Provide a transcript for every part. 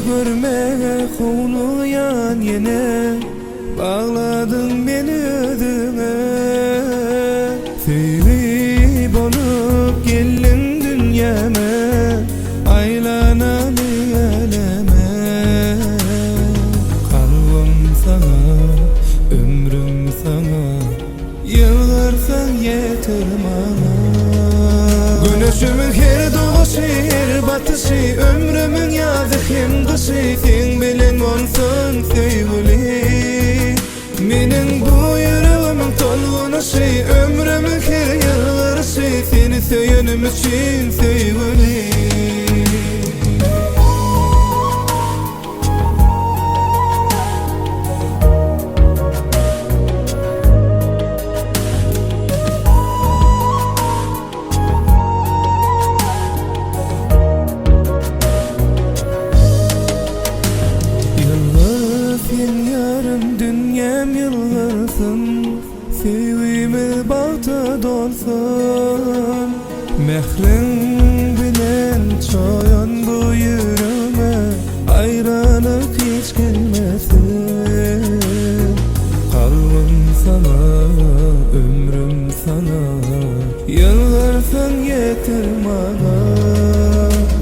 görmeye kovulayan yine bağladın beni özüne. Sevip olup geldin dünyama, aylanan eleme. Kalbim sana, ömrüm sana, yıllarsan yeter bana. Güneşimin her doğuşı, her batışı, ömrümün yazı hem kışı, sen bilen olsun sevgili. Menin bu yüreğimin tolgunuşu, ömrümün her yıllarışı, seni söylenim için sevgili. Sevimi bağda dolsun, mehrin bilen çoyan bu yüreğime, ayrılık hiç gelmesin. Kalbim sana, ömrüm sana, yıllarsan yeter bana.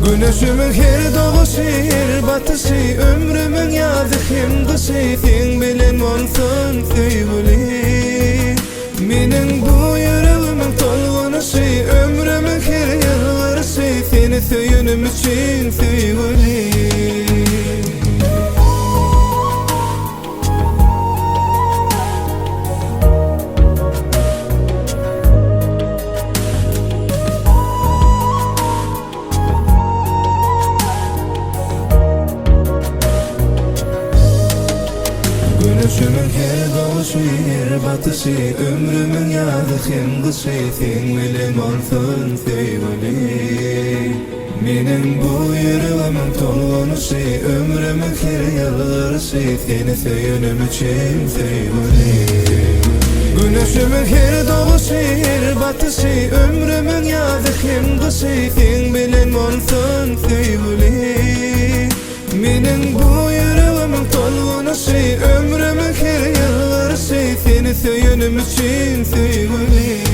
Güneşimin her doğuşı, her batışı, ömrümün yazı hem kışı, sen bilen olsun sevgili. Menin bu yüreğimin tolgunuşu, ömrümün her yıllarışı, seni söylenim için sevgili. Güneşimin her doğuşı, her batışı, ömrümün yazı hem kışı, sen bilen olsun sevgili. Menin bu yüreğimin tolgunuşu, ömrümün her yıllarışı, seni söylenim için sevgili. Güneşimin her doğuşı, her batışı, ömrümün yazı hem kışı, sen bilen olsun sevgili. Menin bu yüreğimin tolgunuşu, ömrümün her yıllarışı, seni söylenim için sevgili.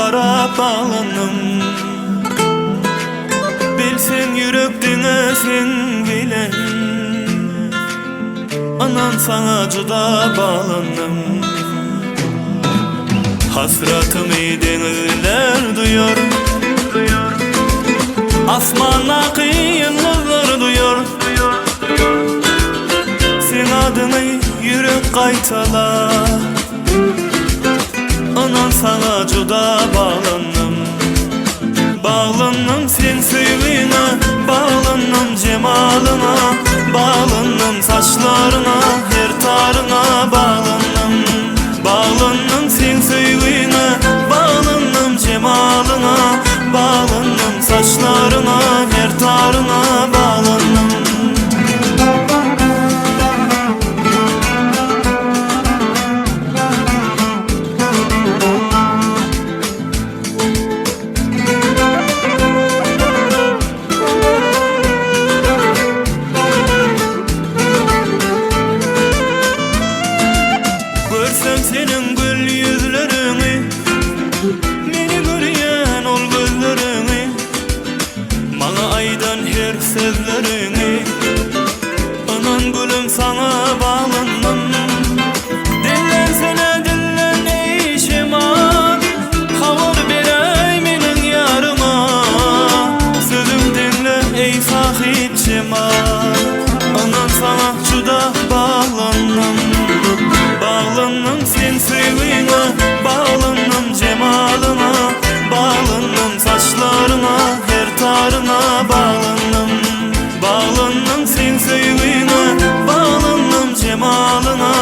saçlara bağlandım. Bilsin yürekdine sen bilen, anan sana juda bağlandım. Hasratımı denizler duyuyor, asmana kıyınlar duyuyor. Sen adını yürek kaytala, anan sana juda bağlandım. Bağlandım sen sevgine, bağlandım cemalına, bağlandım saçlarına, her tarına bağlandım. Bağlandım sen sevgine, bağlandım cemalına, bağlandım saçlarına, her tarına bağlandım. Görsem senin gül yüzlerini, meni görüyen ol gözlerini, bana aydan her sözlerini. Anan gülüm sana bağlandım. Dillensene dillen ey şemal, havar berey menin yarıma. Sözüm dinle ey sahip cemal, anan sana juda bağlandım. Bağlandım sen sevgine, bağlandım cemalına, bağlandım saçlarına, her tarına bağlandım. Bağlandım sen sevgine, bağlandım cemalına,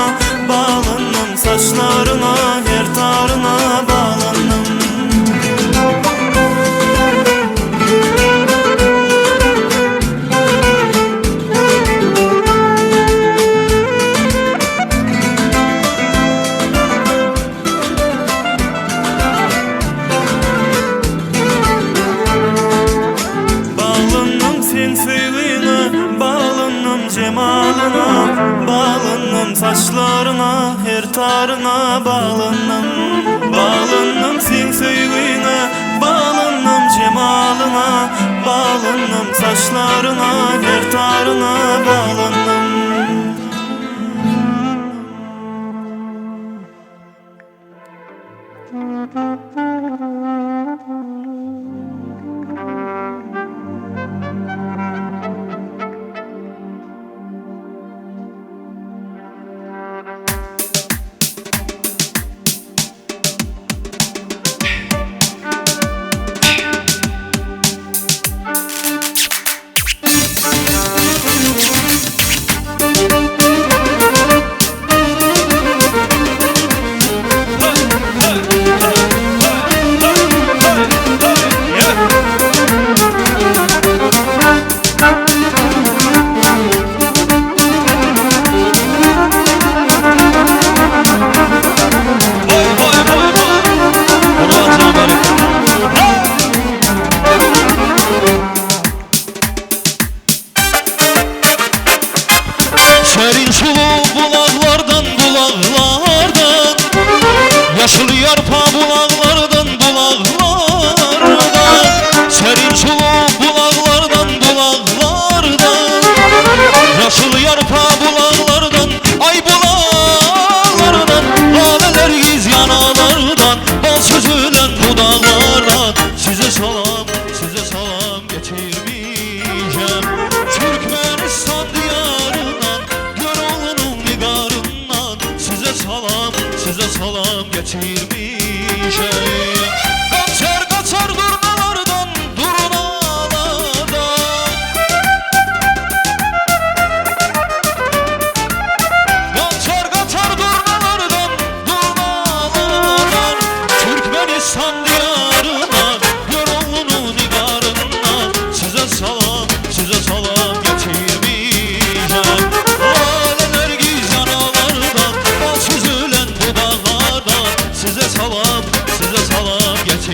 bağlandım saçlarına, her tarına bağlandım. Cemalına bağlandım, saçlarına, her tarına bağlandım. Bağlandım sen sevgine, bağlandım cemalına, bağlandım saçlarına, her tarına bağlandım. Serin sulu bulaklardan, bulaklardan, yaşıl yarpa bulaklardan, bulaklardan. Serin sulu bulaklardan, bulaklardan, yaşıl yarpa bulaklardan, ay bulaklardan. Laleler giz yanalardan, bal süzülen dudaklardan. Size salam getirmişem Türkmenistan diyarından, Göroğlu'nun nigarından. Size salam getirmişem. Kaçar durnalardan, durnalardan. Kaçar durnalardan, durnalardan. Türkmenistan diyarından, Göroğlu'nun nigarından. Size salam getirmişem. Laleler giz yanalardan, bal süzülen dudaklardan. Size salam getirmişem.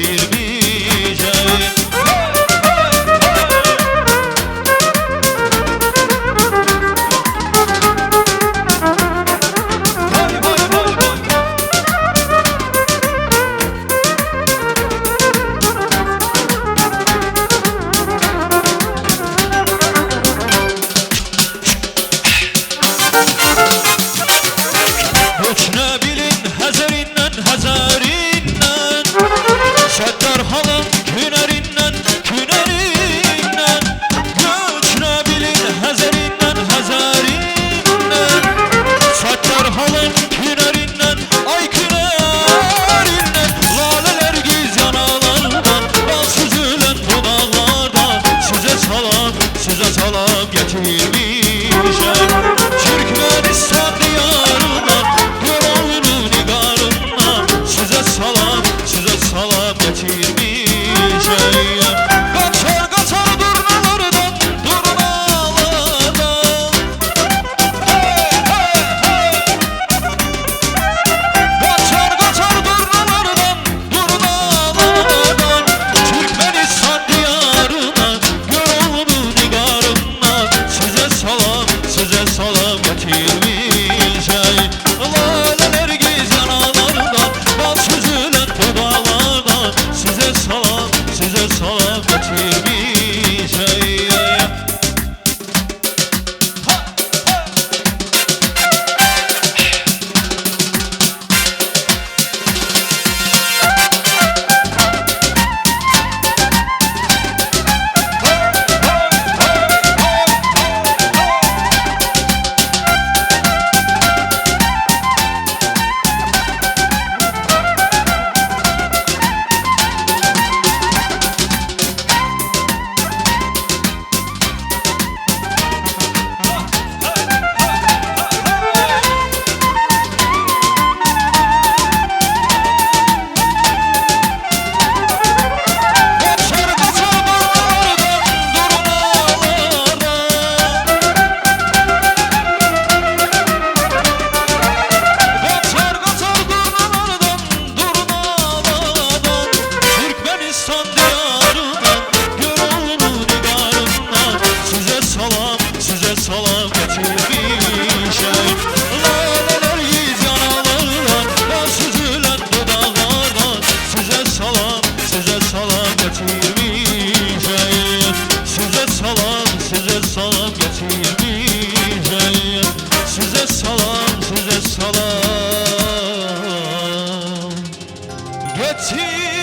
getirmiş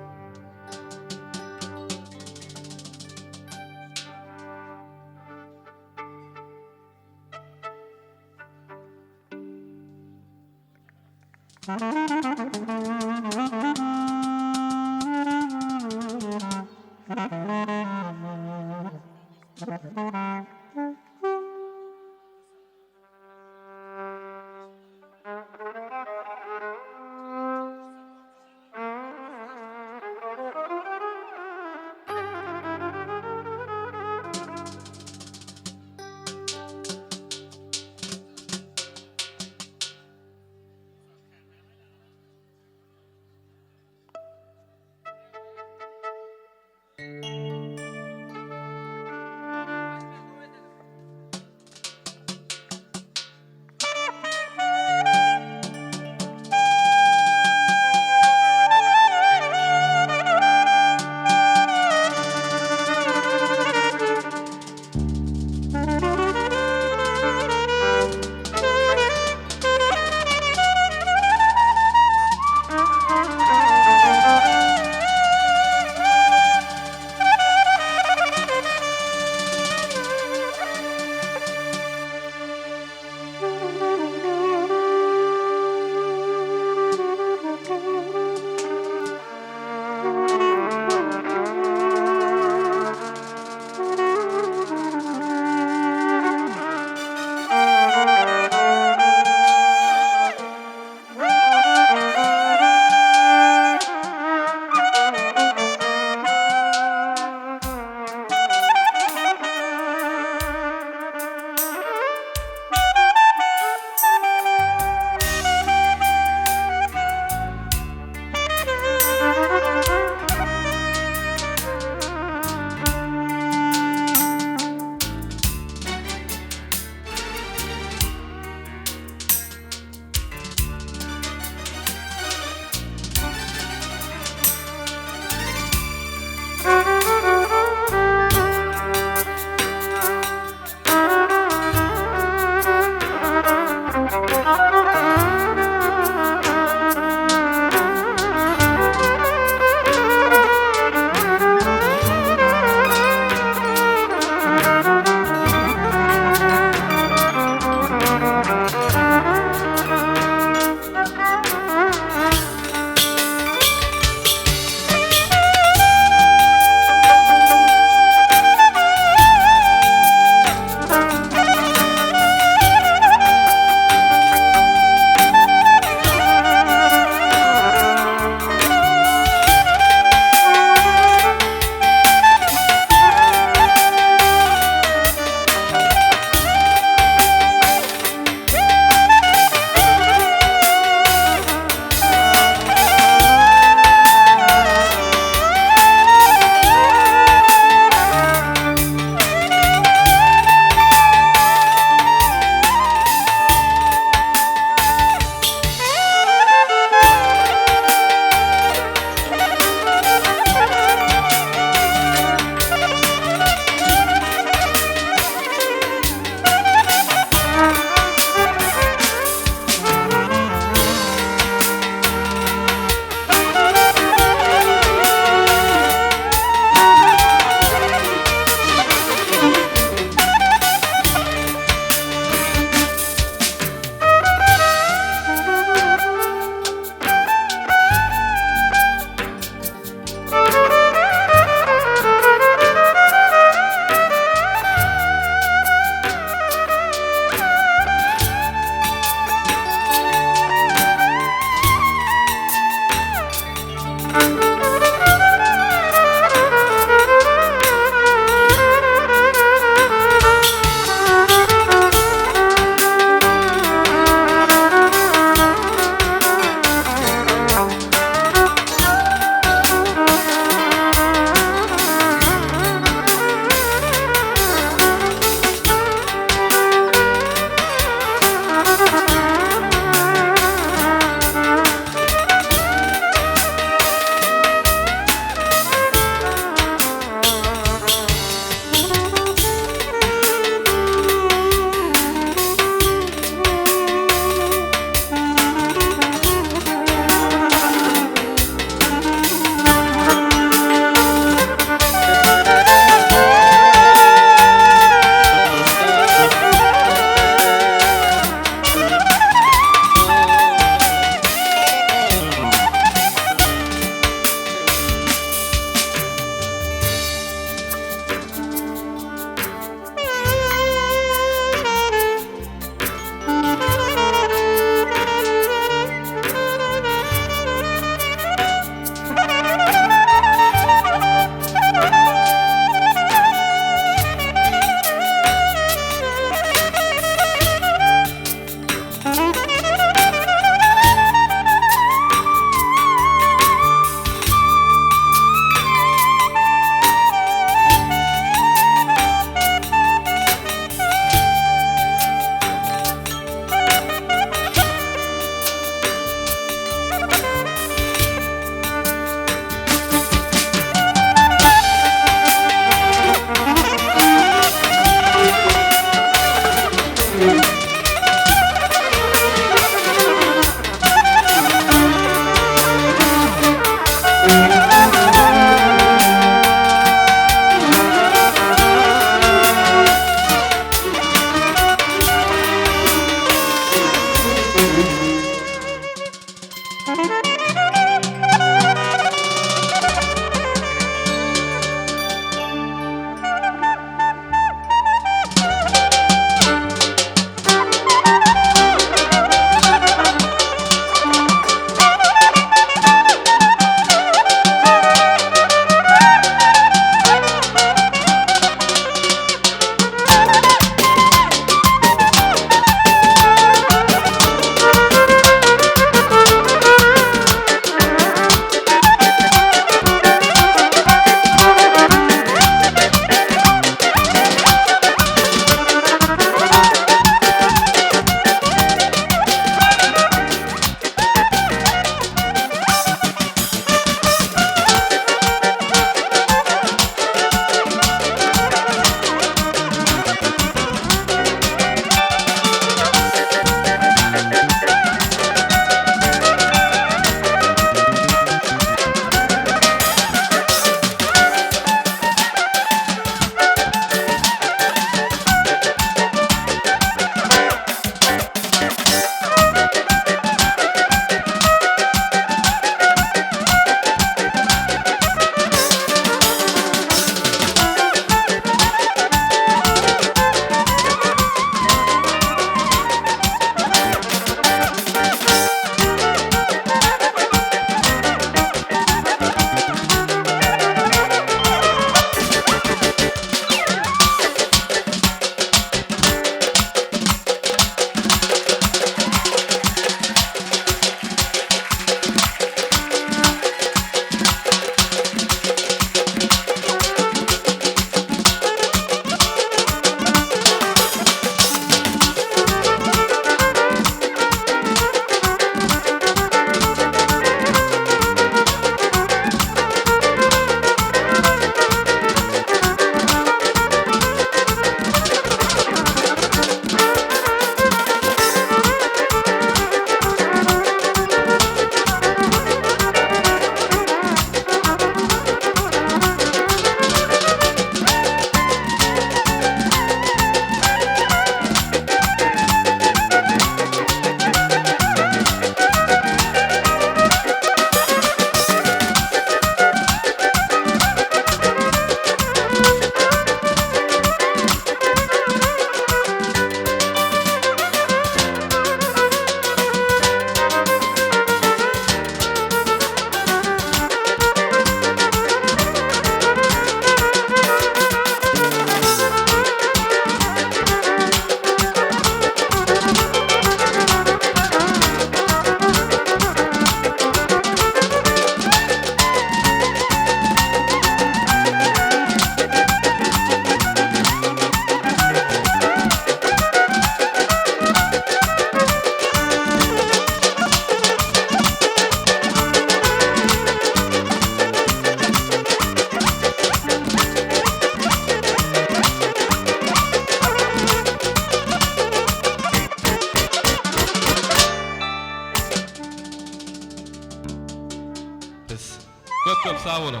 Çok sağ olun.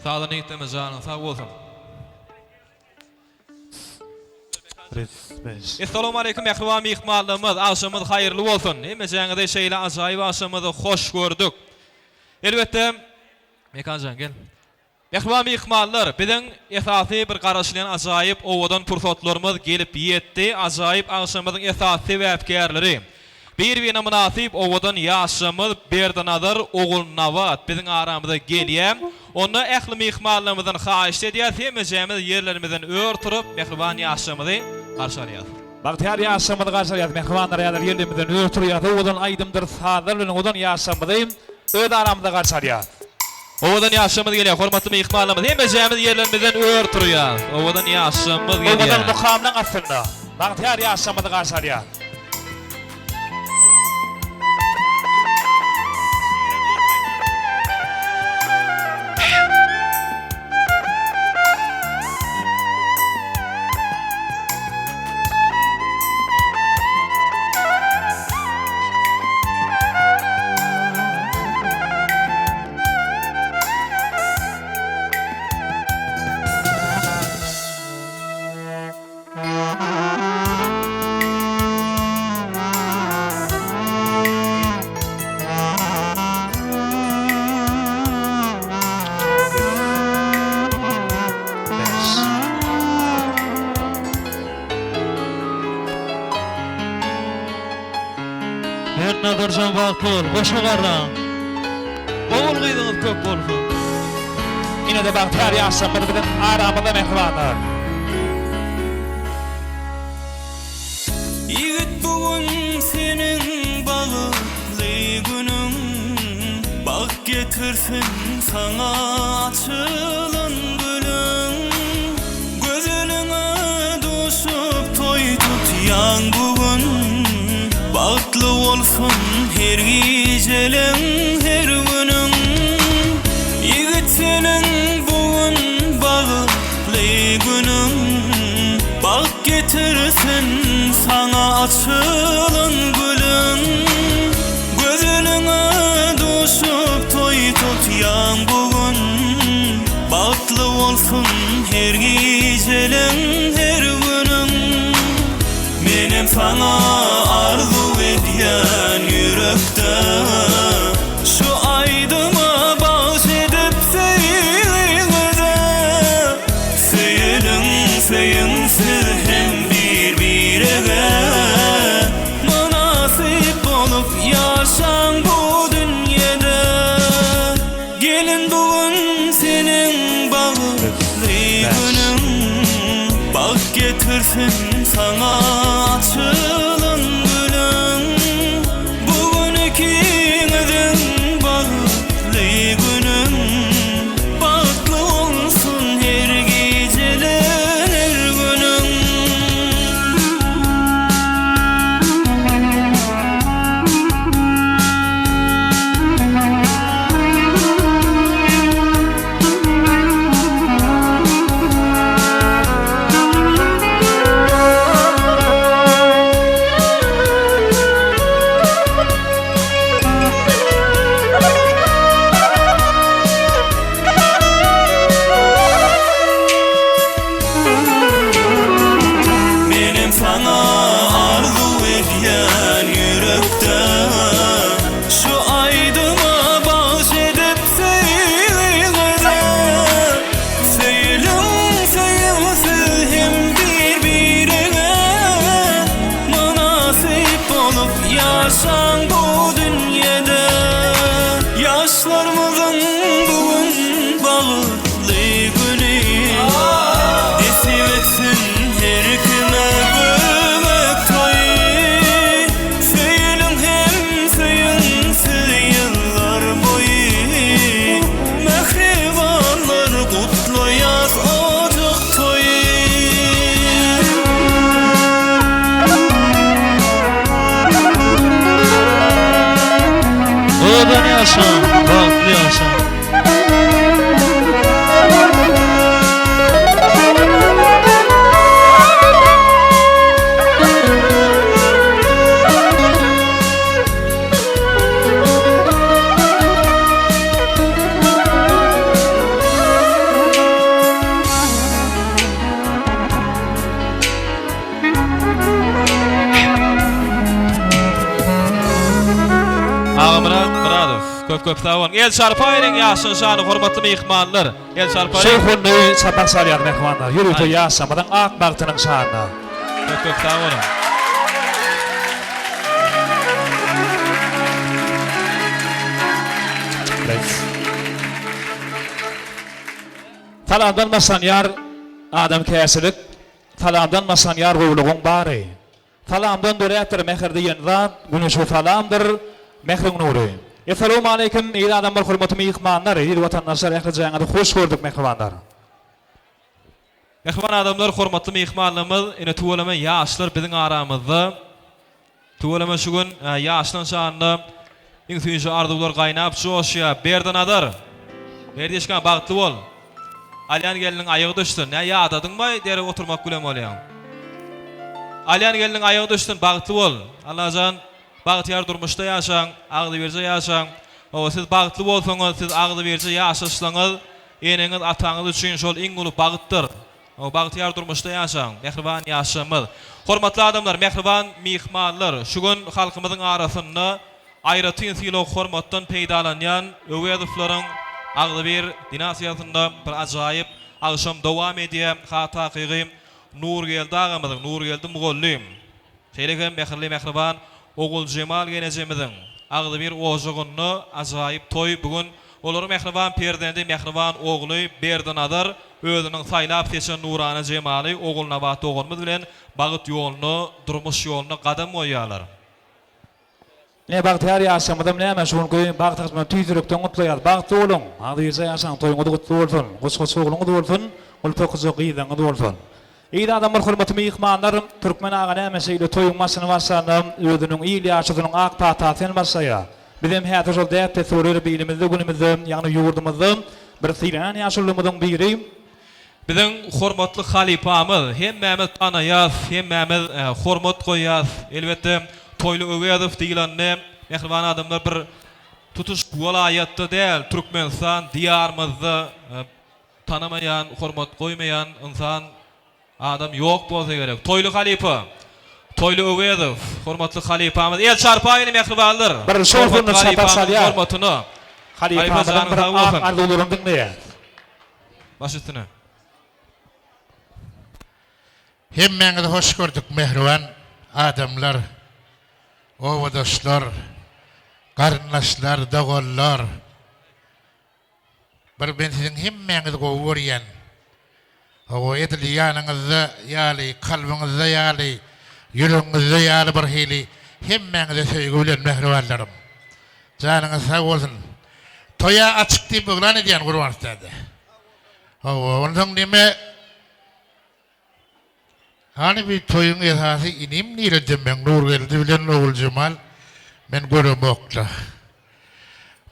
Sağ olun niyetimiz canım, sağ olsun. Assalamu alaikum mehriban mehmanlarımız, akşamınız hayırlı olsun. Hemeceğinize şeyle acayip akşamınızı hoş gördük. Elbette, Mekancan gel. Mehriban mehmanlar, bizden esasy bir garaşlayan acayip owadan pursatlarımız gelip yetdi. Acayip akşamımızın esasy sebäpkärleri. Bir münasip owadan yaşamız Berdanazar oğul Navat bizden aramızda gelýär. Onu ähli mehmanlarımızdan haýyş edýär. Hemeceğimiz yerlerimizden örtürüp mehriban yaşamızı karşılayar. Bahtiyar yaşamını karşılayat mehribanlar ýalar yerlerimizden örtürýär. Owadan aýdymdyr sadarlyň owadan yaşamyny öz aramyzda karşılayat. Owadan yaşamız gelýär. Hormatly mehmanlarymız hemeceğimiz yerlerimizden örtürýär. Owadan yaşamız gelýär. Owadan mukamlyň aslynda. Bahtiyar yaşamyny karşılayat. Her nadarjan wagt bol, boşa garra. Oğul gyýdyňyz köp bolsun. Ine de bahtiyar yaşamyny bilen aramyzda mehribanlar. Yigit bugün senin bagly günüň, bag getirsin sana açylan gülüň. Gözüňe düşüp toy tutýan bugün, bagtly bolsun her geceleň her günüň. Yigit senin bugün bagly günüň, bag getirsin sana açylan gülüň. Gözüňe düşüp toy tutýan bugün, bagtly bolsun her geceleň her günüň. Menem sana arzu edýän yürekde, şu aýdyma baş edip seýilde. Seýiliň seýinsiz hem bir-birege, münasip bolup ýaşaň bu dünýede. Gelin bugün senin bagly günüň, bag getirsin sana açylan gülüň. Bugün ikiniziň bagly günüň, bagtly bolsun her geceleň her günüň. Menem sana arzu edýän yürekde, şu aýdyma baş edip seýilde. Seýiliň seýilsiz hem bir-birege, münasip bolup ýaşaň bu dünýede. Ýaşlarymyzyň bugün bagly güni, desip etsin her kime gömek toy. Seýiliň hem seýinsiz ýyllar boyu, mehribanlar gutlaýas ojak toy. Owadan yaşam, bagtly yaşam. Köp sağ bolun. El çarpayın ýaşyň şany hormatly mehmanlar. El çarpayın. Şeýhunny sapak salyat mehmanlar. Ýürüýte ýaşamadan ak bagtynyň şanyna. Köp sağ bolun. Talamdan masan ýar adam käsilik, talamdan masan ýar gowlugyň bary. Talamdan dörätir mehir diýen zat, güni şu talamdyr, mehriň nury. Assalamu alaykum, ýyl adamlar, hormatly mehmanlar, ýyl watandaşlar, ähli jaňyny hoş gördük mehmanlar. Mehman adamlar, hormatly mehmanlarymyz, ene tuwalama ýaşlar biziň aramyzda. Tuwalama şu gün ýaşlaryň şanyna iň süýünçi arzuwlar gaýnap çoşýar. Berdan adar. Berdişkan bagtly bol. Alyan gelinin ayağı düştün. Ne ýadadyň mı? Dere oturmak gülem bolýan. Alyan gelinin ayağı düştün. Bagtly bol. Allahjan bagtyar durmuşda ýaşaň, agdy berje ýaşaň. O siz bagtly bolsaňyz, siz agdy berje ýaşaşsaňyz, eneňiz ataňyz üçin şol iň uly bagtdyr. O bagtyar durmuşda ýaşaň, mehriban ýaşamyz. Hormatly adamlar, mehriban mehmanlar, şu gün halkymyzyň arasynda aýratyn silo hormatdan peýdalanýan öwediflaryň agdy bir dinasiýasynda bir ajaýyp agşam dowam edýär. Hatakygy Nur geldi agamyzyň, Nur geldi mugollim. Şeýlegen mehirli mehriban ogul Jemal genejimiziň agdy bir ojugyny ajaýyp toý bugün olar mehriban perdendi mehriban ogly Berdan adar özüniň saýlap seçen Nurana Jemaly ogulna bat ogulmaz bilen bagyt ýoluny, durmuş ýoluny gadam goýýarlar. Ne bagtyar ýaşamadan näme şol goýun bagtyny tüýdürükden gutlaýar. Bagty bolun, agdy berje ýaşaň toýuňy gutly bolsun, gusgus ogluňy bolsun, ol pöküzü gyýdaňy bolsun. Ýyl adamlar, hormatly mehmanlar, türkmen aga näme şeýle toýuň masyny bassandym, özüniň ýyl ýaşadynyň ak patatyny bassaýa. Bizim häzir şol däpde soruly bilimizde günümizde, ýagny ýurdumyzda bir sylan ýaşalymyň biri. Biziň hormatly halipamyz, hemmämiz tanaýas, hemmämiz hormat goýýas. Elbetde toýly öwedif diýilende mehriban adamlar bir tutuş walaýatda däl, Türkmenistan diýarymyzda tanamayan, hormat goýmayan insan adam ýok bolsa gerek. Toýly halipa, toýly öwedif, hormatly halipamyz, el çarpayny mehribanlar. Bir şolgyny sapak salýar. Hormatyny Halipamyň bir ak arzuwlaryny diňleýär. baş üstüne. Hemmeňizi hoş gördük mehriban adamlar, owadaşlar, garnaşlar, dagollar. Bir ben sizin hemmeňizi gowurýan. O edili ýanyňyzda ýaly, kalbyňyzda ýaly, ýüregiňizde ýaly bir hili hemmeňizi söýgü bilen mehribanlarym. Janyňyz sag bolsun. Toya açyk diýip öňden edýän gurbançdy. O ondan nime hani bir toyun esası inim niredim ben Nur geldi bilen Nur Cemal men göremokla.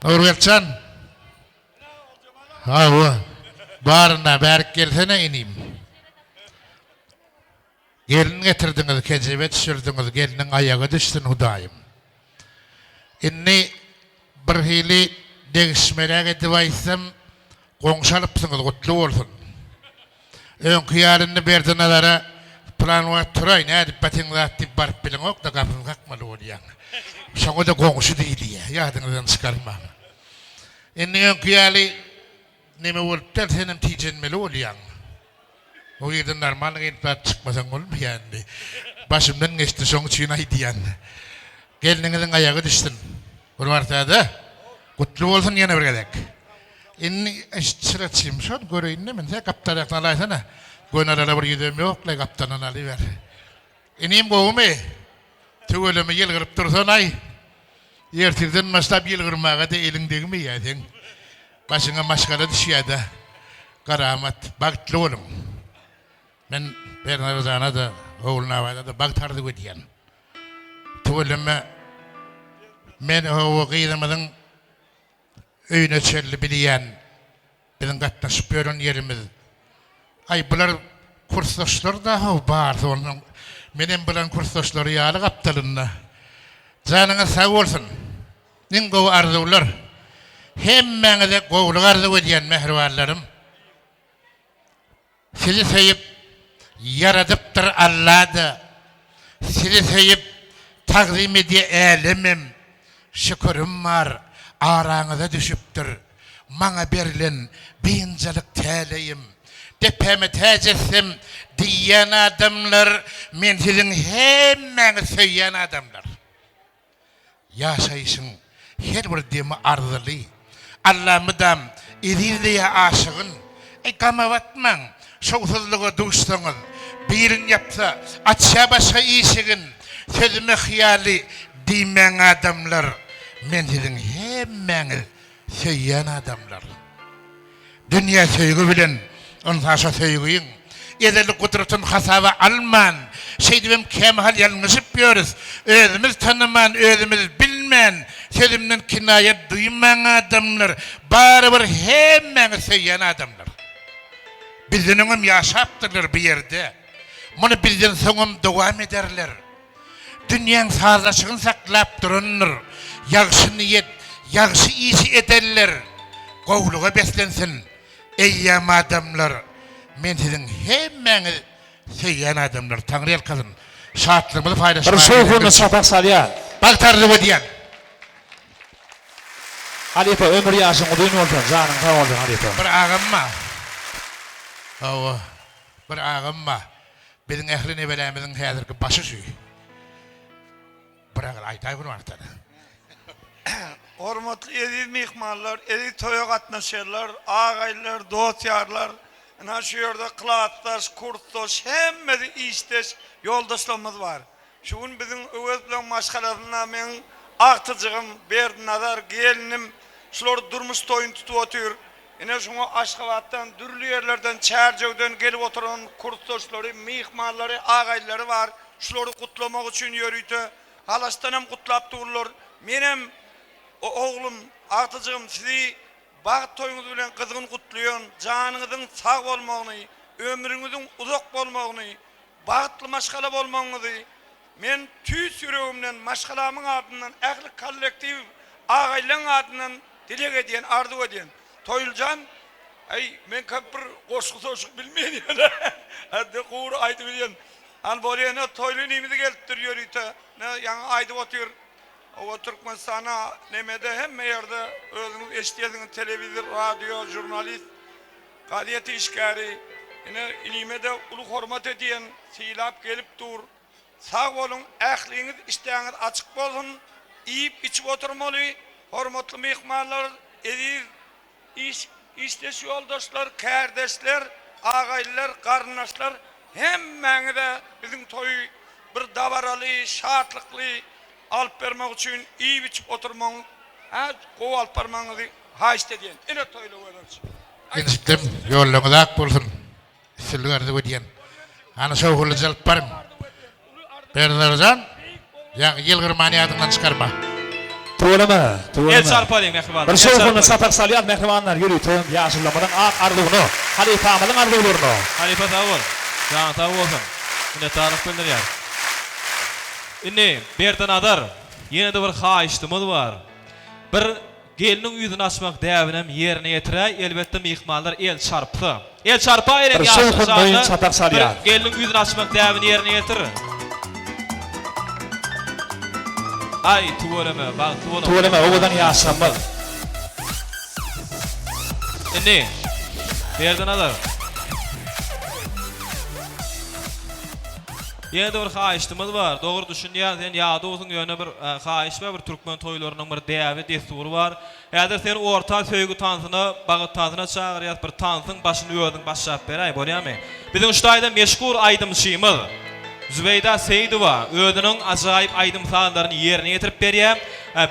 Nur gelsen hawa barna berk gelsene inim. Gelin getirdiňiz, kejebet düşürdiňiz, geliniň ayagy düşdün Hudaýym. Inni bir hili degişmerek edip aýsam goňşalypsyňyz, gutly bolsun. Öňkü ýaryny Berdanlara plan wa turay nädip batyňyz diýip barıp bilen ok da gapyň hakmaly bolýan. Şoňa da goňşy diýdi ýadyňyzdan çykarmam. Inni öňkü ýaly neme bolup senem tijenmeli bolýan. O ýerden normal gelip çykmasaň bolmaýandy. Başymdan geçdi şoň üçin aýdýan. Geliniňiziň ayagy düşdün. Bir bartada gutly bolsun ýene bir gedek. Inni işçileçim şol göreýin men sen kaptarakdan alaýsana. Gönarala bir ýedem ýok, le kaptanan alyber. Inim gowmy? Tüweleme ýelgirip dursan ay. Ýertirden maşlap ýelgirmaga da eliňdegimi ýadyň. Başyňa maşgala düşýärdi. Karamat, bagtly bolun. Men Bernardana da oğluna da bagtardy diýen. Tüweleme men o gyýdymyň öýüne çelli bilýän bilen gatnaşyp ýören ýerimiz. Ay bular kursdaşlar da bar onun menen bilen kursdaşlary ýaly gaptalynda. Janyňyz sag bolsun. Nin gowy arzuwlar. Hemmeňize gowly arzuw edýän mehribanlarym. Sizi seýip yaradypdyr Allah'da. Sizi seýip taqdim edýär elimim. Şükürüm var. araňyza düşüpdir. Maňa berilen beýinjelik täleýim. Depeme täjesem diýen adamlar men siziň hemmeňi söýýän adamlar. Yaşayışın her bir demi arzuly. Allah'mıdam edildiye aşığın. Kamavatman, şovsuzluğa duşsanız, birin yapsa, açsa başa işigin, sözüme hiyali diýmeň adamlar, men sizin hemmeňi söýýän adamlar. Dünya söýgü bilen, onsaşa söýgüýün, edeli kudretini hasaba alman, şeydibim kemal yalňyşyp ýörüs, özümüz tanyman, özümüz bilmän, sözümden kinayet duýmaň adamlar, barybir hemmeňi söýýän adamlar. Bizdenigim ýaşapdyrlar bu ýerde. Muny bizden soňam dowam ederler. Dünýäň sazlaşygyny saklap duranlar, ýagşy niýet, ýagşy işi ederler. Gowluga beslensin. Eýýäm adamlar, men sizin hemmeňi söýýän adamlar. Taňry ýelkazyn. Şatlygymyzy paýdaşmak. Bir şowhurny sapak salýar. Bagtarly bodýan. Halipa ömür ýaşyň udyny bolsa, janyň sag bolsun halipa. Bir ağamma. Awa, bir ağamma. Biziň ähli nebelerimiziň häzirki başy şu. Bir agyr aýtaý bunu artar. Hormatly eziz mehmanlar, eziz toýa gatnaşanlar, agaýlar, dostýarlar, ana şu ýerde klassdaş, kursdaş, hemmesi işdeş ýoldaşlarymyz bar. Şuň biziň öwes bilen maşgalaryna men agtyjygym, Bernazar gelinim, şular durmuş toýun tutup otyr. Ene şoňa Aşgabatdan, dürli ýerlerden, çärjegden gelip oturan kursdaşlary, mehmanlary, agaýlary bar. Şulary kutlamak üçin ýörüýdi. Halaşdan hem kutlap durlar. Menem oğlum, agtyjygym sizi bagyt toýuňyz bilen gyzgyn kutlaýan, janyňyzyň sag bolmagyny, ömrüňiziň uzak bolmagyny, bagtly maşgala bolmagyny men tüýs ýüregimden maşgalamyň adyndan ähli kollektiv agaýlaryň adyndan dilek edýän, arzu edýän. Toýuljan, men bir goşgy soşuk bilmeýän. Hadi gowur aýdyp edýän. Al bolýany toýlyny ýmidi gelipdir ýörüýdi. Ne ýaňy aýdyp otyr. O Türkmenistan'a nemede hemme yerde özünüz eşitiyediğiniz televizyon, radyo, jurnalist, kadiyeti işgari, yine ilimede ulu hormat ediyen, silap gelip dur. Sağ olun, ähliňiz, işleğiniz açık bolsun, iyip içip oturmalı, hormatly mehmanlar, eziz işleş yoldaşlar, kardeşler, agaýlar, garnaşlar, hemmeňi de bizim toy bir dabaraly, şatlykly, alp bermek üçin iyi biçip oturmaň, gow alp bermeňizi haýst edýän. Ene toýla bolýar. Inşitdim, ýolluňyz ak bolsun. Silgardy bodýan. Ana şo hulu jalp barym. Bernarjan, ýa ýylgyrmany adyndan çykarma. Tuğlama, El tuğlama. çarpalyň mehriban. Bir şowhurny sapak salýar mehribanlar ýöri toýum ýaşylamadan ak arzugyny, halifamyň arzugylaryny. Halipa tawul. Jan tawulsun. Ine tarif bildirýär. Inni berden adar. Ýene de bir haýyşdymyz bar. Bir geliniň ýüzüni açmak däwinem ýerine ýetiräý. Elbetde mehmanlar el çarpdy. El çarpa ýeren Bir ýaşy şowhurny şahly. sapak salýar. Geliniň ýüzüni açmak däwini ýerine ýetir. Ay tuwalama, bag tuwalama. Tuğlama owadan ýaşamyz. Inni berden adar. Ýene de bir haýyşdymyz bar. Dogry düşünýär, sen ýa dogryň ýöne bir haýyş we bir türkmen toýlarynyň bir däwi destury bar. Häzir sen orta söýgü tansyny, bagyt tansyna çagyrýar, bir tansyň başyny ýödüň başlap beräý, bolýarmy? Biziň şuýda meşhur aýdymçymyz Zübeyda Seýdowa özüniň ajaýyp aýdymsalaryny ýerine ýetirip berýär.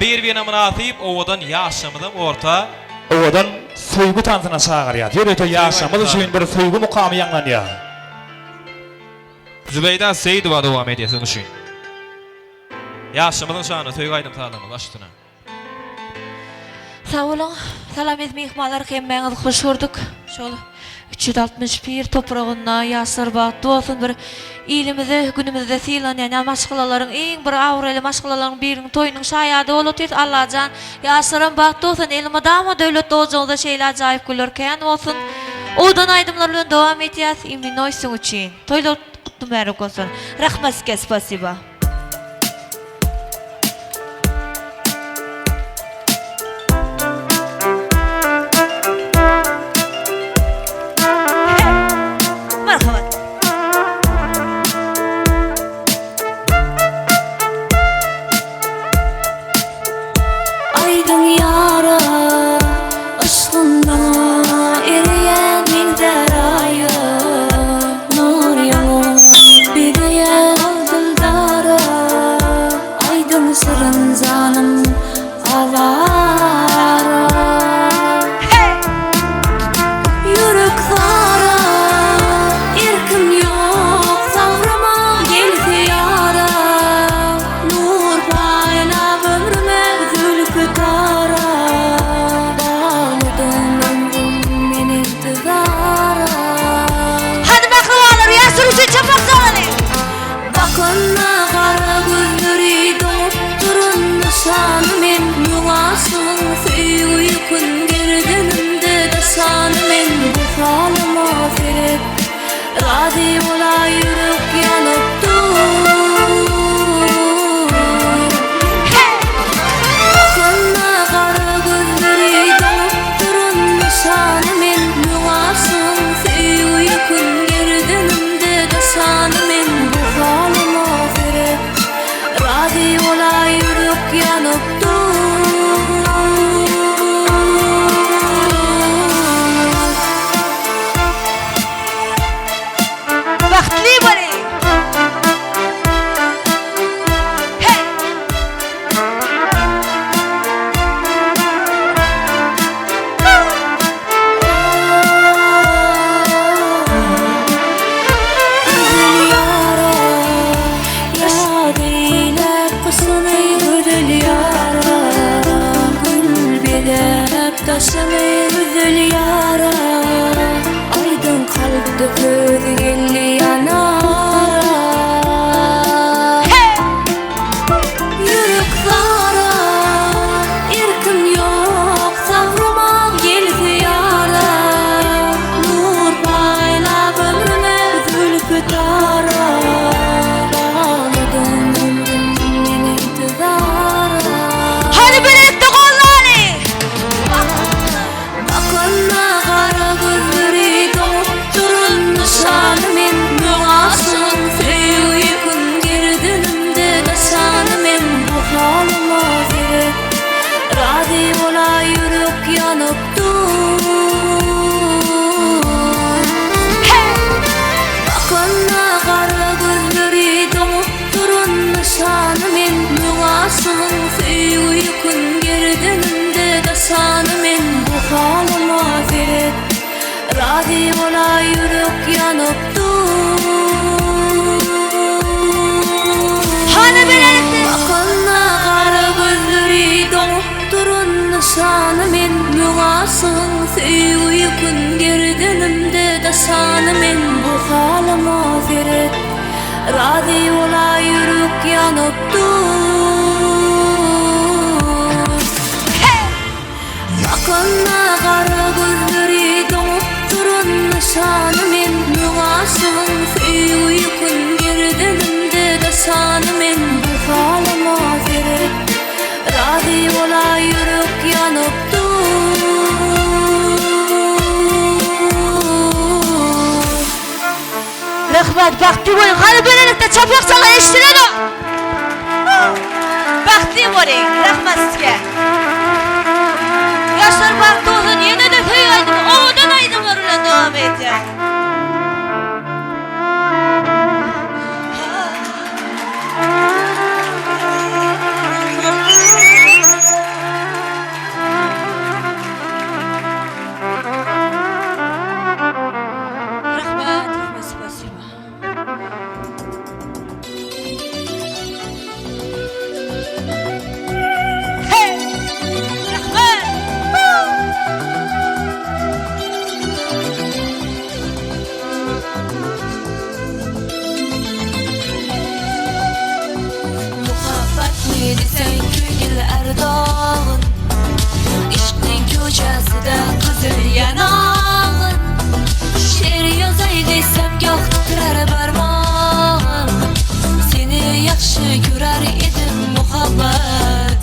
Bir-birine münasip owadan ýaşamyzyň orta Owadan söýgü tansyna çagyrýar. Ýöri toý ýaşamyz üçin bir söýgü mukamy ýanlanýar. Zübeyda Seýdowa dowam edýär üçin. Ýaşamyzyň şany söýgü aýdymsalaryny başlatyna. Sağ olun, salamet mehmanlar hemmeňizi hoş gördük. Şol 361 toprağına ýaşar bagtly bolsun bir ilimizi günümizde silanýan maşgulalaryň iň bir awraly maşgulalaryň biriň toýunyň şaýady bolup ýet. Allahan ýaşaran bagtly bolsun, elime dama döwlet dowjagynda şeýle ajaýyp gülerken bolsun. Odan aýdymlar bilen dowam etýär. Imni noýsun üçin. Toýla kutly märak bolsun. Rahmat sizge, spasiba. Razı ola yürek yanıp dur. Bakınma kara gözleri donup durun nişanımın muğasın süyü kun gerdanımda daşanımın bu halıma fere. Razı ola yürek yanıp dur. Baxtli bo'ling. Hey! Güzel yara, yad eyle kısını güzel yara. Gül bedep taşını güzel yara. Aydın kalbde köz gelli yanara. Yürek zara, erkim yok, savruma geldi yara. Nur paylap ömrüme zülfü tara. Bağladım ömrümün intizara. Hadi birlikte kollarını. Bakınma kara gözleri donup durun nişanımın muğasın süyü kun gerdanımda daşanımın bu halıma fere. Razı ola yürek yanıp dur. Bakınma kara gözleri donup durun nişanımın muğasın süyü kun gerdanımda daşanımın bu halıma fere. Razı ola yürek yanıp dur. Hadi birlikte. Bakınma kara gözleri donup durun nişanımın muğasın süyü kun gerdanımda daşanımın bu halıma fere. Razı ola yürek yanıp dur. Bakınma kara gözleri donup durun nişanımın muğasın süyü kun gerdanımda daşanımın bu halıma fere. Razı ola yürek yanıp dur. Rahmat, baxtli bo'ling. Hadi birlikte çapaq çalan eshitiladim. Baxtli bo'ling. Rahmat sizga. Yoshlar baxti olsun. Yana da to'y aydim. Ovodan aydimlar bilan davom etdi. Rahmat, spasibo. Hey! Rahmat! Muhabbatni desang ko'ngil ardog'in. Ishqning ko'chasida qizil yanog'in. She'r yozay desam goh titrar barmog'im. Seni yaxshi ko'rar edim muhabbat.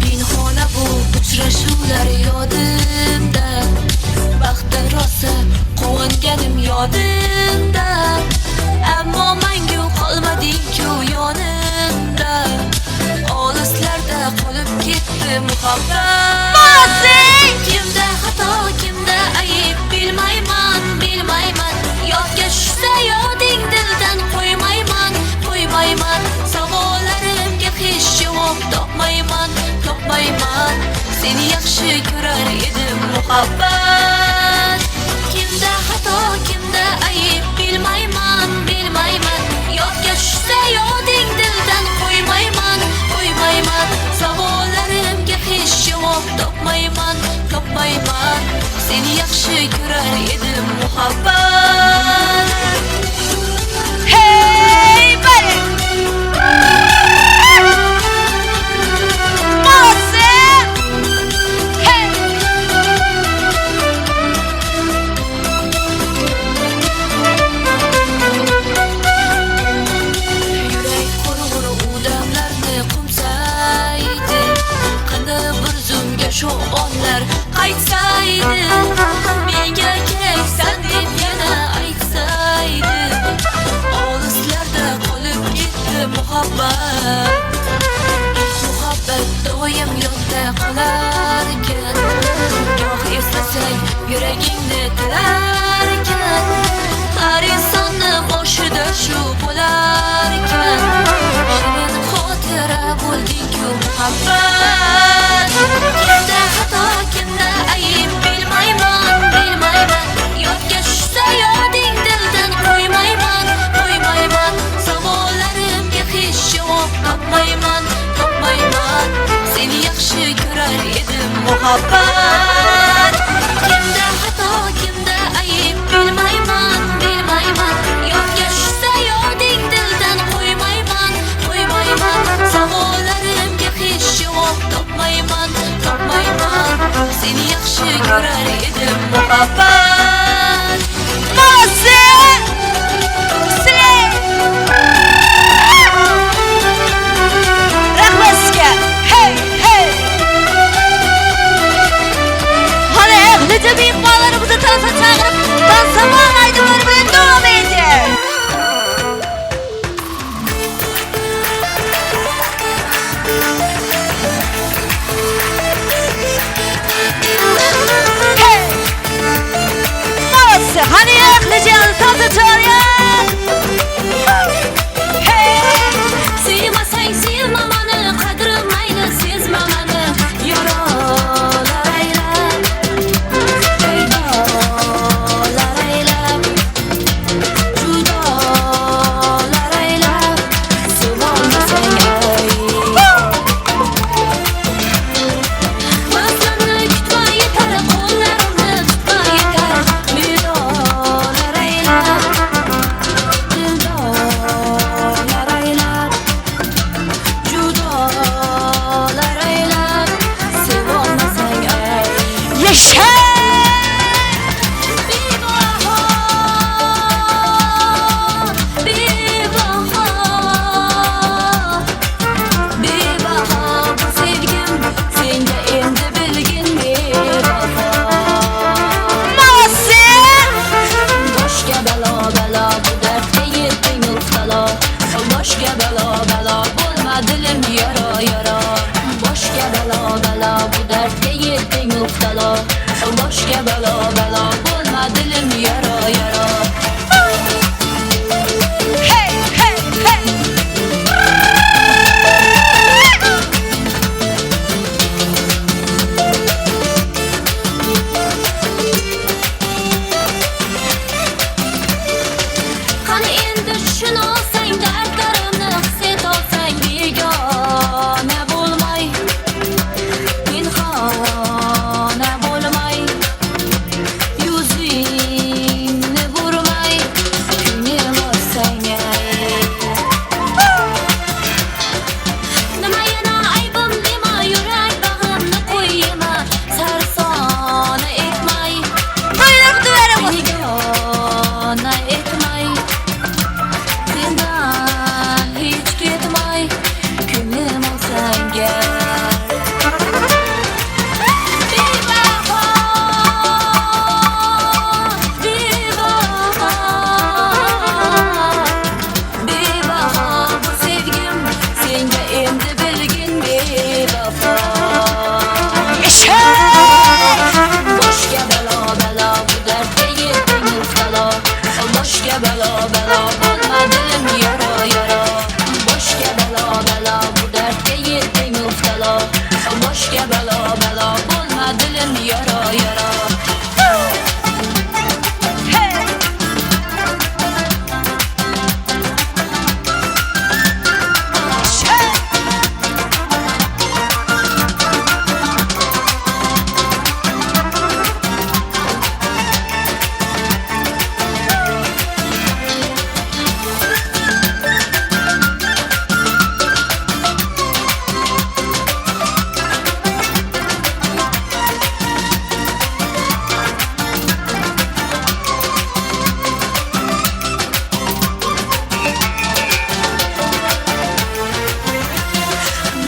Pinhona bu uchrashuvlar yodimda. Baxtda rosa quvonganim yodimda. Ammo mangu qolmading-ku yonimda. Olislarda qolib ketdi muhabbat. Kimda xato, kimda ayib bilmayman, bilmayman. Yodga tushsa yoding dildan qo'ymayman, qo'ymayman. Savollarimga hech javob topmayman, topmayman. Seni yaxshi ko'rar edim muhabbat. Kimda xato, kimda ayib bilmayman, bilmayman. Yodga tushsa yoding dildan qo'ymayman, qo'ymayman. Savollarimga hech javob topmayman, topmayman. Seni yaxshi ko'rar edim muhabbat. Hey, buddy! Hey! muhabbet Muhabbet doyum yolda kalarken Gah istesek yüreğimde dilerken Her insanı boşuda şu bularken Şirin hatıra bulduk yu muhabbet Kimde hata kimde ayıp bilmayman bilmayman Yok geçse yadin dilden koymayman koymayman Savollarımga hiç cevap topmayman topmayman Seni yaxshi ko'rar edim muhabbat Kimde hata kimde ayıp bilmayman bilmayman Yok geçse yadin dilden koymayman koymayman Savollarımga hiç cevap topmayman topmayman Seni yaxshi ko'rar edim muhabbat Nasıl? Rahmaska hey hey Hadi ehlice büyük bağlarımızı tansa çağırıp dansama aydınları bilen devam edin Hey Nasıl? Hani ehlice tansa çağırın Hey Sıymasang sıymamanı Kadrım aylı sezmamanı Yaralar aylab Eydalar aylab Judalar aylab Sıvalmasang ay Vazlarını kütma yeter Kollarını tutma yeter Müdalar aylab Dildalar aylab Judalar aylab Sıvalmasang ay Yaşa! Bebaha bu sevgim Sende endi bilgin bebaha Nasıl? Boşga bela bela bu dertte yettin uftala Boşga bela bela bulma dilim yara yara Boşga bela bela bu dertte yettin uftala Boşga bela bela bulma dilim yara yara Hey hey hey Hani endi şunu olsang dertlarimni his olsang begona bo'lmay pinhona bo'lmay yuzingni burmay kunim olsang nima yana aybim dema yurak bag'rimni qo'yma sarsona etmay begona etmay Sendan hiç ketmay Ko'nglim olsang Bebaho Bebaho Bebaho bu sevgim Sende endi bilgin bevafo Yaşa! Boşga bela bela bu dertte yettin uftala Boşga bela bela bulma dilim yara yara Boşga bela bela bu dertte yettin uftala Boşga bela bela bulma dilim yara yara Hey Şey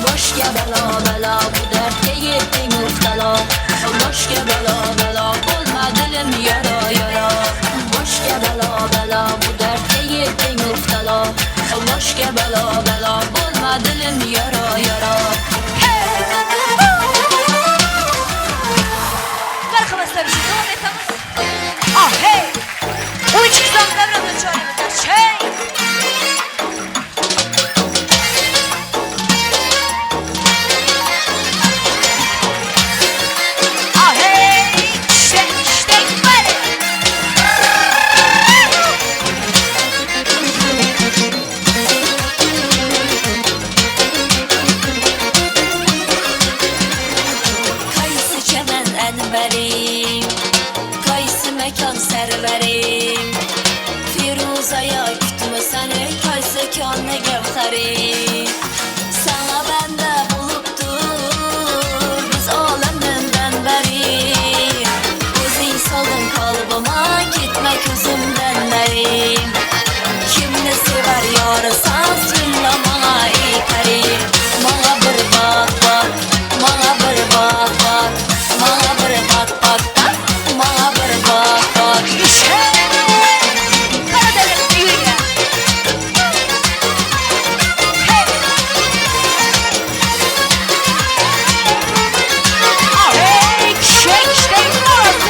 Boşga bela bela bu dertte yettin uftala Boşga bela bela bulma dilim yara yara Boşga bela bela bu dertte yettin uftala Boşga bela bela bulma dilim yara yara. Arkadaşlar bir şey devam etmemiz. Ah hey! O iki kızdan devranı çağırıyoruz. Şey! Ah hey! İşte böyle. Kaysı çemen enverim, kaysı mekan serverim. Firuza'ya kütme seni, kaysı kânne gevherim. Sana bende buluptur, biz alemden beri. Gözün saldın kalbıma, gitme gözümden beri. Kimni sever yarısan, söyle bana ey peri. Bana bir bak bak, bana bir bak bak, bana bir bak bak bak, bana bir bak bak. Karadeniz düğünü. Hey! Ah hey! İşte böyle.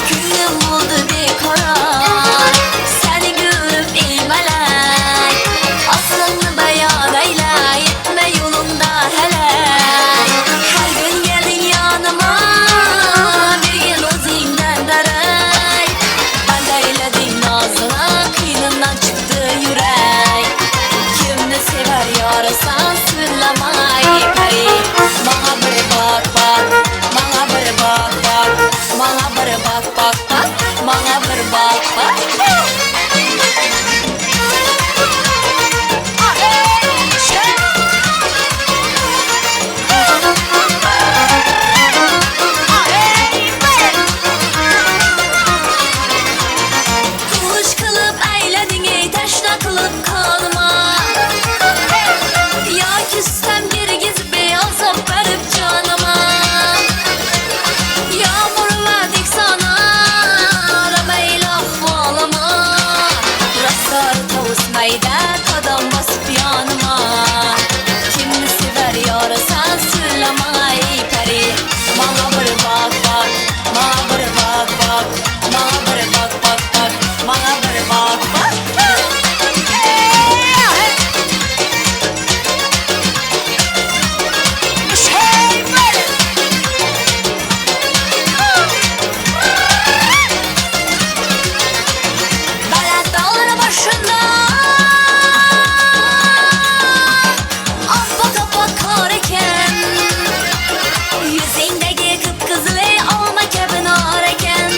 Günüm oldu bir karar, seni görüp ilmelek. Aslını beyan eyle, gitme yolunda hele. Her gün gelin yanıma, bir yıl özünden derey. Ben de eyledim nazına, kıynından çıktı yürek. Kimni sever yarısan, sırlama ey peri. Bana bir bak bak, bana bir bak bak, bana bir bak bak bak, bana bir bak bak. Ah hey! İşte. Ah hey! Böyle. Kılıç kılıp eyledin ey, teşne kılıp kalma. Ya küssem geri gizip azap verip canıma. Yağmur verdik sana, arabayla ahvalıma. Rastar tavus meyde, kadam basıp yanıma. Kimni sever yarısan, söyleme ey peri. Bana bir bak bak, bana bir bak bak, bana bir bak bak bak, bana bir bak bak. Şey böyle. Belet dağları başında, appak appak kar eken. Yüzündeki kıpkızılı alma kebin ağır eken.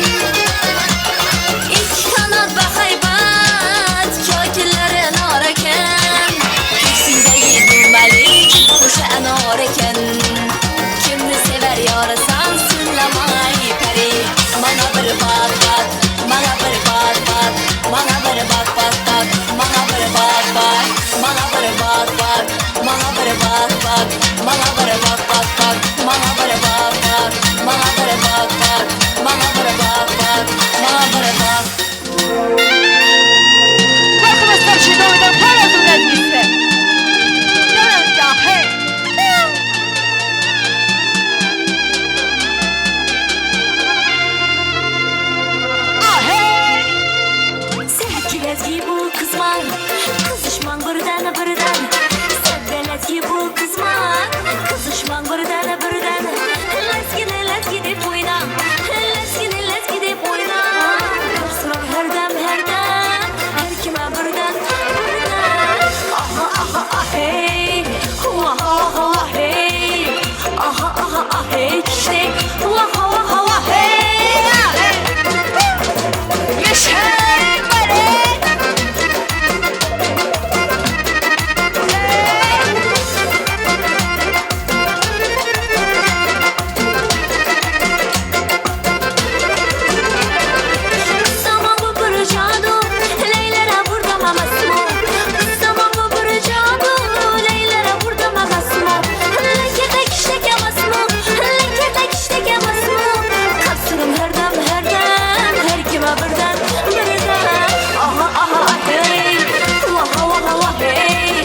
İki kanat ve haybet, kakillerin ağır eken. Yüzündeki düğmeli, kuşa en ağır eken. Kimni sever yarısan, sınlama ey peri. Bana bir bak bak, bana bir bak bak, bana bir bak bak bak, bana bir bak bak, bana bir bak bak, bana bir bak bak, bana bir bak bak bak, bana bir bak bak, bana bir bak bak, bana bir bak bak, bana bir bak. Arkadaşlar bir şey devam edelim. Karadeniz ezgisi. Dönün ya hey! Ah hey! Sevgilezgi bu kızman, kızışman birden birden. Sevgilezgi bu kızman, kızışman birden birden. Let's gidip oyna, let's gidip oyna. Sıram her dem, her kime birden birden. Aha aha ah hey, aha aha hey, aha aha ah hey işte, aha aha hey, ah hey. Yaşar böyle. birden aha aha hey, vaha vaha vah hey.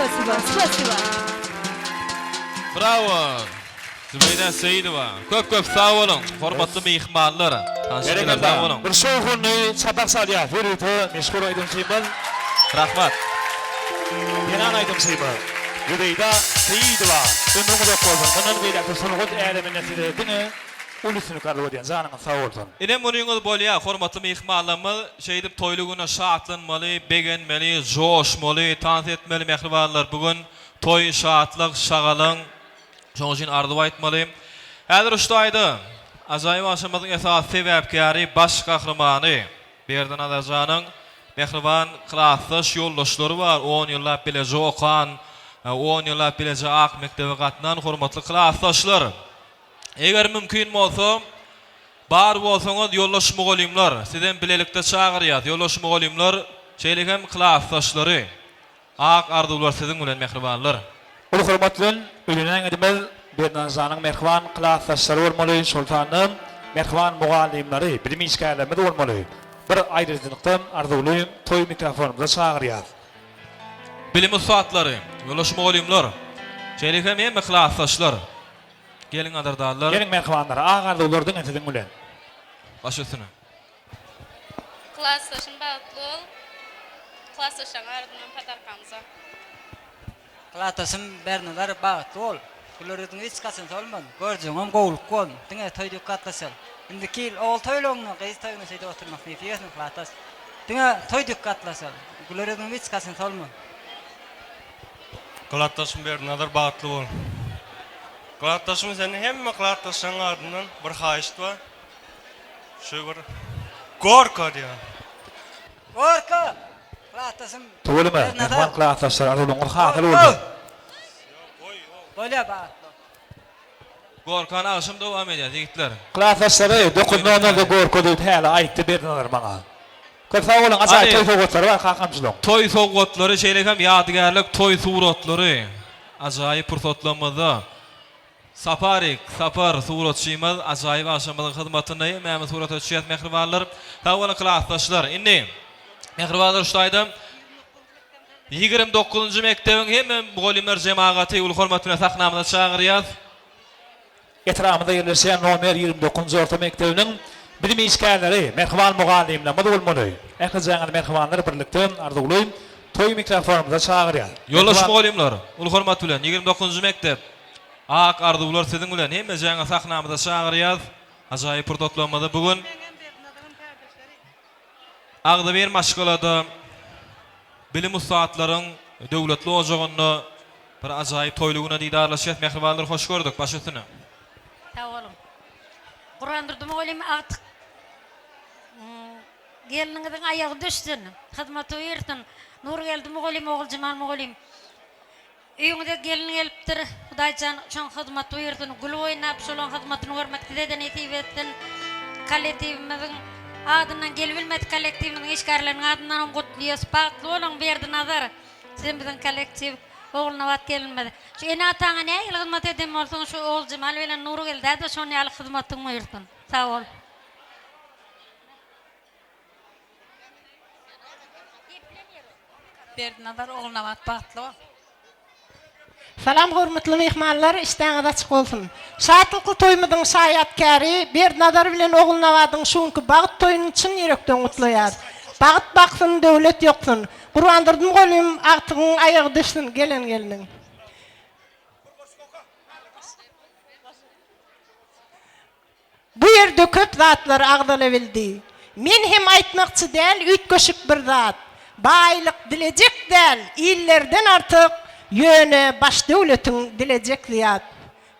Spasiba. Bravo. Zübeyde Seyidova. Köp sağ olun. Hormatly mehmanlar. Tanışylar sağ olun. Bir şoğunlu çapak salyat. Hürriyeti meşgul aydın Seyman. Rahmat. Yenan aydın Seyman. Yüreğde Seyidova. Ömrümü de koydum. Bunun beylekte sunuğut eğlemin netiretini ulusunu karlı diyen zanına sağ olsun. Inem munyňyz bolýa, hormatly mehmanlarymyz, şeýdip toýlugyna şatlanmaly, begenmeli, joşmaly, tans etmeli mehribanlar. Bugün toy şatlyk, şagalyň şoň üçin arzuw aýtmaly. Häzir uşdaýdy. Ajaýyp aşamyzyň esas sebäpkäri, baş gahramany Berdan Adajanyň mehriban klassdaş ýoldaşlary bar. 10 ýyllap bileje okan, 10 ýyllap bileje ak mektebe gatnan hormatly klassdaşlar. Eger mümkin bolsa, bar bolsaňyz ýollaşma golimlar, sizden bilelikde çagyrýar. Ýollaşma golimlar, şeýlekem klassdaşlary. Ak arzuwlar sizin bilen mehribanlar. Ulu hurmatly ülünen edimel Berdan Adajanyň mehriban klassdaşlary bolmaly, sultanyň mehriban mugallimleri, bilim iskälerimiz bolmaly. Bir aýryjynlykdan arzuwly toy mikrofonumyza çagyrýar. Bilim ustatlary, ýollaşma golimlar, şeýlekem hem klassdaşlar. Gelin adardarlar. Gelin mehribanlar, ak arzuwlardan etidin bilen. Başysyna. Klassdaşım Batul. Klassdaşyň ardından patarkamza. Klassdaşym Bernadar Batul. Kulörüdün hiç kasyn solman. Görjüňem gowulyp gol. Diňe toýdy katlasal. Indi kil ol toýlagyna gyz toýgyna şeýde oturmak meýfiyetni klassdaş. Diňe toýdy katlasal. Kulörüdün hiç kasyn solman. Klassdaşym Bernadar Batul. Klassdaşym seni hemme klassdaşyň ardından bir haýyş bar. Şu bir gorka diýär. Gorka. Klassdaşym Tuğulma, mehriban klassdaşlar arzuwlaryň hakyly boldy. Bolýa Batul. Gorkan aşym dowam edýär ýigitler. Klassdaşlary dokunmagyna da gorka diýip häle aýtdy Berdanlar maňa. Köp sağ olun, aşağı Hadi. toy soğukları var, kakamçılığın. Toy sowgatlary, şeýlekem ýadygärlik toy suratlary. Ajaýyp pursatlamada. Sapar suratçymyz ajaýyp aşamyzyň hyzmatyny mäme surat öçýär mehribanlar. Tawala klassdaşlar. Indi mehribanlar uşdaýdy. 29-njy mektebiň hemme mugallimler jemagaty ul hormatyna sahnamyza çagyrýar. Etrafında yerleşen nomer 29 orta mektebinin bilim iskäleri, mehriban mugallimler bolmaly. Ähli jaňy mehribanlar birlikde arzuwly toy mikrofonumyza çagyrýar. Ýollaşma mugallimler ul hormat bilen 29-njy mektep. Ak arzuwlar sizin bilen hemme jaňy sahnamyza çagyrýar. Ajaýyp pursatlamada bugün Agdaber maşgalada bilim ustatlaryň döwletli ojagyny bir ajaýyp toýlugyna diýdarlaşýar mehribanlar hoş gördük başysyna. Tavalım. Kur'an durdum olayım artık. Gelinizin ayağı düşsün. Hizmet uyursun. Nur geldi mi olayım oğul cimal mı olayım. Üyünde gelin geliptir. Hudaycan şun hizmet uyursun. Gül oynap şolun hizmetini görmekte de nesip etsin. Kolektivimizin adından gelebilmedi kolektivimizin işgarlarının adından onu kutluyoruz. Bağıtlı olun verdi nazar. Sizin bizim kolektiv. Oğluna vat gelinmedi. Şu en atağına ne il hizmet edeyim olsun şu oğul Cemal ve Nuru geldi de şunu yalı hizmetin buyursun. Sağ ol. Bernadar oğluna vat batlı. Salam hormatly mehmanlar, iştäňiz açyk bolsun. Şatlyk toýmydyň şaýatkary Bernadar bilen oğluna wadyň şunky bagyt toýunyň çyn ýürekden gutlaýar. Bagyt baksyn, döwlet ýoksun. Gurwandyrdım golym agtygyň aýagy düşsün, gelen geliniň. Bu ýerde köp zatlar agdala bildi. Men hem aýtmakçy däl, ütköşük bir zat. Baýlyk dilejek däl, illerden artyk ýöne baş döwletiň dilejek zat.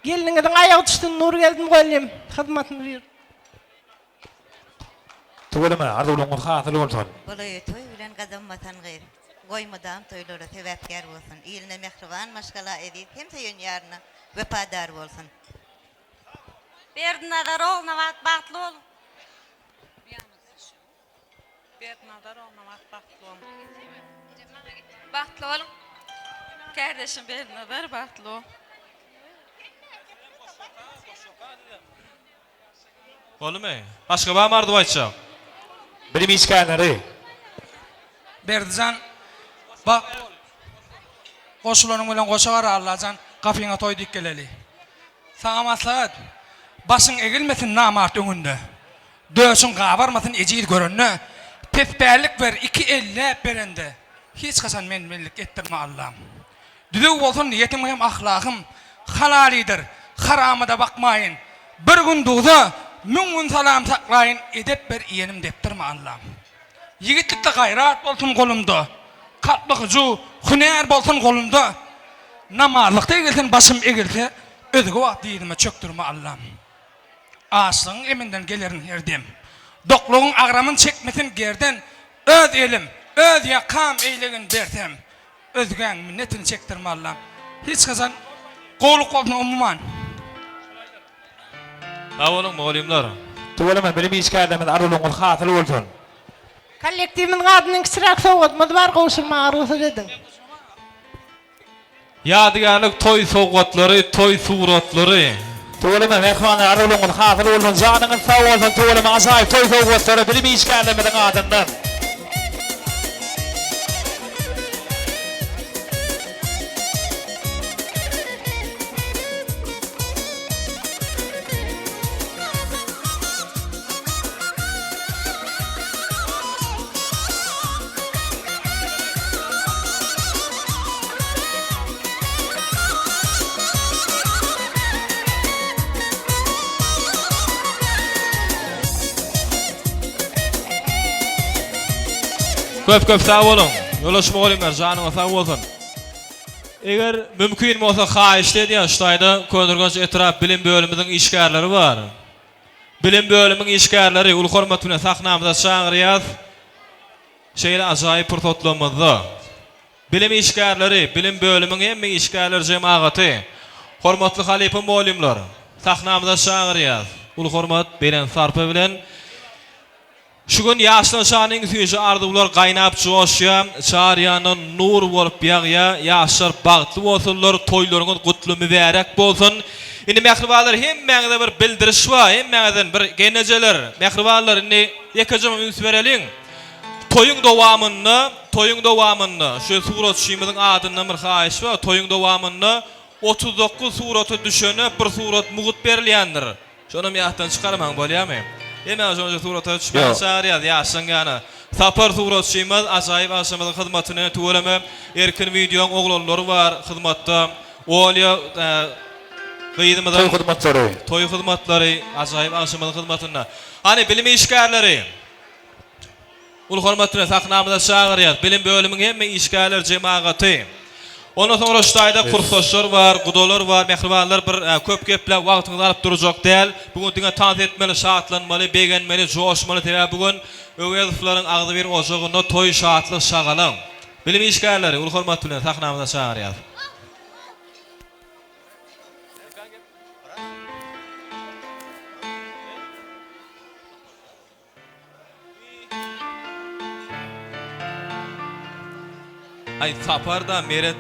Geliniňiň aýagy düşsün, nur geldim golym, hyzmatyny bir. Tuğulma, arzuwlaryň hakyly bolsun. Bolay toy bilen gazanmatan gyr. Goýmadan toýlara sebäpkär bolsun. Iline mehriban maşgala edip hem ýönýärine wepadar bolsun. Bernadar oğluna vat batlı ol. Bernadar oğluna vat batlı ol. Batlı ol. Kardeşim Bernadar batlı ol. Bolmy? Başga bam arzuw aýtjak. Bilim iskäleri. Berdan Bak Goşularyň bilen goşagar Allahjan gapyňa toý dik geleli. Saňa maslahat. Başyň egilmesin namart öňünde. Döşüň gabarmasyn ejir görenne. Tepbärlik ber 250 berende. Hiç kaçan menlik ettirme Allah'ım. Düdüğü bolsun niyetim hem ahlakım halalidir. Harama da bakmayın. Bir gün doğdu, mün salam saklayın. Edep ber iyenim deptirme Allah'ım. Yigitlikte gayrat bolsun kolumda. Kalplıkıcı, hüner bolsun kolumda. Namarlıkta egilsin başım egilse, özgü vakti yedime çöktürme Allah'ım. Ağaçlığın eminden gelirin herdem. Dokluğun ağramın çekmesin gerden. Öz elim, öz yakam eylegin bersem. Özgün minnetini çektirme Allah'ım. Hiç kazan qoğluk olsun umuman. Sağ olun muğlimler. Tuvalama bilim işgärlemez arulunul hatyl bolsun. Kollektivimin gadynyň kirak sowgatmady bar goşulma arusy dedim. Yadigarlyk toy sowgatlary, toy suratlary. Tuvalama mehmanlar arulunul hatyl bolsun. Janyňyz sag bolsun. Tuvalama aşaý toy sowgatlary bilim işgärlemediň adyndan. Köp sağ olun. Yolaş muğlimler, canıma sağ olsun. Eger mümkün bolsa haýyşly diýen ştaýda Könürgünç etraf bilim bölüminiň işgärleri bar. Bilim bölüminiň işgärleri ul hormat bilen sahnamyzda şaňyryýar. Şeýle ajaýyp purtotlamyzda. Bilim işgärleri, bilim bölüminiň hemme işgärler jemagaty. Hormatly halypym muğlimler, sahnamyzda şaňyryýar. Ul hormat beren sarpa bilen Şugun yaşlanşanyň süýji arzuwlar gaýnap joşýar, çarýanyň nur bolup ýagýar, ýaşlar bagtly bolsunlar, toýlaryňyz gutly mübarek bolsun. Indi mehribanlar hemmeňize bir bildiriş bar, hemmeňizden bir genejeler, mehribanlar indi ýekajymy üns bereliň. Toýuň dowamyny, şu surat şeýmediň adyndan bir haýyş bar, toýuň dowamyny 39 suraty düşenip bir surat mugut berilýändir. Şonu ýahdan çykarmaň bolýarmy? Hemen önce surata düşmän şaýryýar ýaşyň ýany. Sapar surat şeýmez ajaýyp aşamyň hyzmatyny töwereme erkin videoň oglanlary bar hyzmatda. Olýa gyýdymyň toy hyzmatlary ajaýyp aşamyň hyzmatyna. Hani bilim işgärleri. Ul hormatly sahnamyzda şaňyryýar. Bilim bölüminiň hemme işgärler jemagaty. Ondan sonra ştaýda kursdaşlar bar, gudalar bar, mehribanlar bir köp gepler wagtyňyzy alyp durjak däl. Bugun diňe tans etmeli, şatlanmaly, begenmeli, joşmaly täze bugun öweliflaryň agdy bir ojagynda toy şatlyk şagalan. Bilim işgärleri ul hormat bilen sahnamyzda şaňyryýar. Ay saparda meret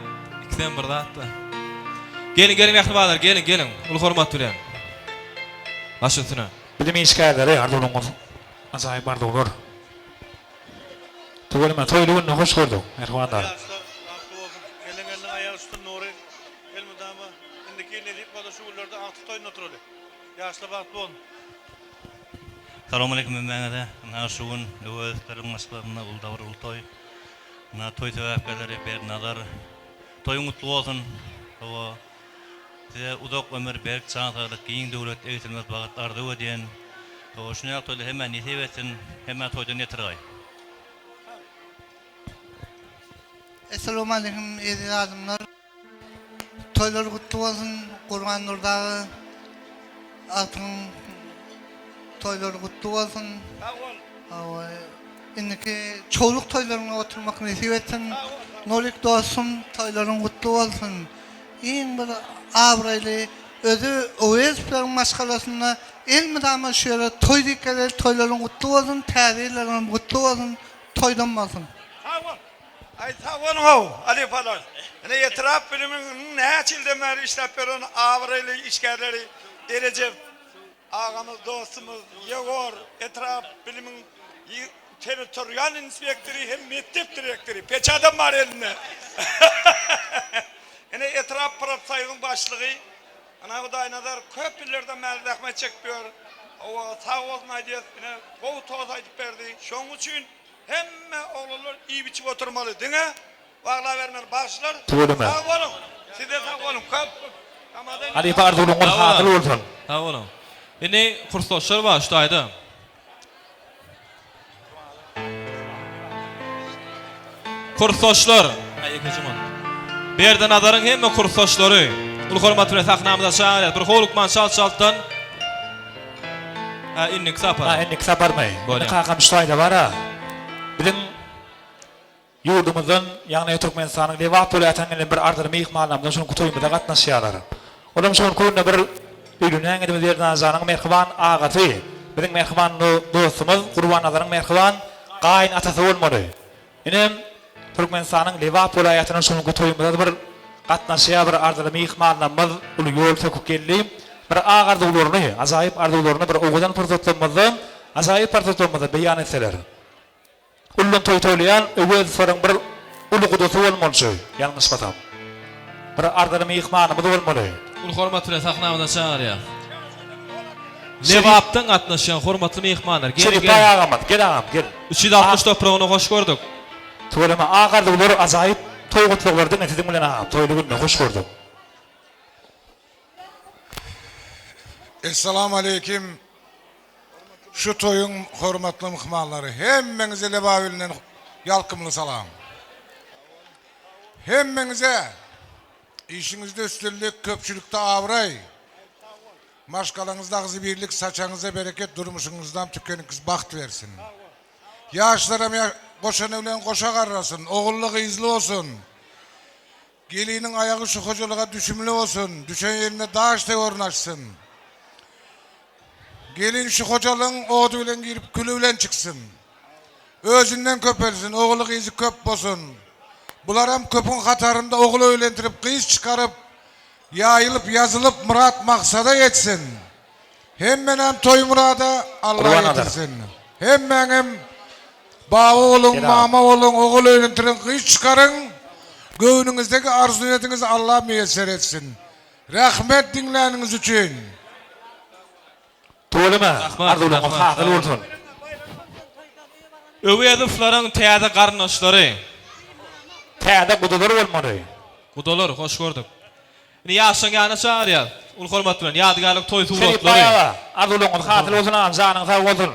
ikiden bir zatda. Gelin mehribanlar, gelin. Ul hormat bilen. Başysyna. Bilim işgärleri arulunul ajaýyp bardylar. Tuvalama toýlugyny hoş gördük mehribanlar. Gelin aýagy üstün nury. Elmudama indiki nedip bada şuwlarda akty toýun oturaly. Ýaşly wagt bolun. Assalamu alaykum mehmende. Naşugun öwetlerim maslahatyna ul dawr ul toy. Na toy sebäpleri ber nazar. Toýuň mutlu bolsun. O size uzak ömür berk çağdalyk giň döwlet eýitilmez bagat ardy diýen. O şuňa toýly hemen nisip etsin, hemen toýdan ýetirgay. Assalamu alaykum aziz azamlar. Toylar gutlu bolsun. Gurban Nurdagy atın toylar gutlu bolsun. Indiki çoğuluk toylaryna oturmak nasip etsin. Nolik dostum toylaryň gutlu bolsun. Iň bir abraýly özü öweslerin maşgalasyna elmidama şöyle toy dikkeler toylaryň gutlu bolsun, täzelerin gutlu bolsun, toydan bolsun. Ay sağolun Ali Palas. Ene etraf biliminin näçilden beri işläp beren abraýly işgärleri Erecep ağamız, dostumuz, Yegor, etraf bilimin teritorial inspektörü hem mektep direktörü. Peç adam var elinde. Yine etraf parapsayının başlığı. Ana Hudaynalar köp illerde məldəxmə çekmiyor. O sağ olsun aydiyyat. Yine kovu toz aydıp verdi. Şoň üçün hemme oğlanlar iyi biçip oturmalı. Dine bağla vermen başlar. Sağ olun. Size sağ olun. Köp. Ali Bardulun hatırı olsun. Sağ olun. Yine kursdaşlar başlaydı. Kursdaşlar. Ayıkıcımın. Berden adarın hemme kursdaşları. Ul hormatly sahnamyza şaýat bir holukman şalt-şaltdan innik sapar. Innik saparmy. Kakam şaýda bar ha. Bizim yurdumuzdan ýagny Türkmenistanyň Lewat döwletinden bir ardyr mehmanlarymyzdan şonu kutoýmyda gatnaşýarlar. Olam şonu koýunda bir ýürünen edip berden zanyň merhaban agaty. Bizim merhaban dostumuz Gurban Azaryň merhaban gaýyn atasy bolmady. Inem Türkmenistanyň Lewat döwletinden şonu kutoýmyda bir gatnaşýa bir ardyr mehmanlarymyz uly ýol söküp geldi. Bir agardyglaryny, ajaýyp ardyklaryny bir ogudan pırsatlamyzda, ajaýyp pırsatlamyzda beýan etseler. Ullun toýtoýlaýan öwed soraň bir uly gudasy bolmaly. Ýalňyş batam. Bir ardyr mehmanymyz bolmaly. Ul hormatly sahnamyza şaýar. Lewapdan gatnaşýan hormatly mehmanlar, gel. Gel agam, gel. 360 topragyny hoş gördük. Toýlama agardyklary ajaýyp toýgutlyklary netidi bilen agam, toýlugyny hoş gördük. Esselamu aleyküm. Şu toyun hormatly mehmanlary, hemmeňize Lebawilden ýalkymly salam. Hemmeňize işiňizde üstünlik, köpçülükde awray. Maşgalaňyzda birlik, saçaňyza bereket, durmuşyňyzdan tükeniňiz baht bersin. Ýaşlaram goşany bilen goşa garrasyn, ogullygy izli bolsun. Geliniň aýagy şu hojalyga düşümli bolsun, düşen ýerine daşda ornaşsın. Gelin şu hojalyň oğdu bilen girip külü bilen çıksın. Özünden köpelsin, oğulu kıyızı köp bolsun. Bular hem köpün katarında oğulu öğlentirip kıyız çıkarıp, yayılıp yazılıp murat maksada yetsin. Hemmen hem toy murada Allah yetirsin. Hemmen hem bağ oğlun, mama oğlun, oğulu öğlentirin kıyız çıkarın. Göğününüzdeki arzu niyetinizi Allah müyesser etsin. Rahmet dinleyiniz için. To'lama, ardulan haqyl bolsun. Öwediflaryň täze garnaşlary. Täze gudalar bolmady. Gudalar hoş gördük. Ine ýaşaň ýana çağırýar. Ul hormat bilen ýadgarlyk toý suwlatlary. Ardulan haqyl bolsun, amjanyň sag bolsun.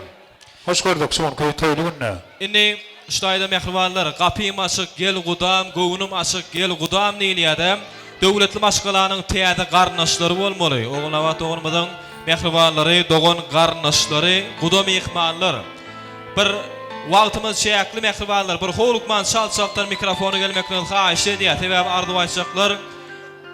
Hoş gördük şoň köý toýlugyny. Ine ştaýda mehribanlar, gapym açyk, gel gudam, göwnüm açyk, gel gudam diýilýär. Döwletli maşgalanyň täze garnaşlary bolmaly. Oňlawat oňmadan mehribanlary, dogon garnaşlary, guda mehmanlar. Bir wagtymyz şeýakly mehribanlar, bir holukman şalt-şaltdan mikrofonu gelmekden haýyş edýär. Sebäbi ardywaçaklar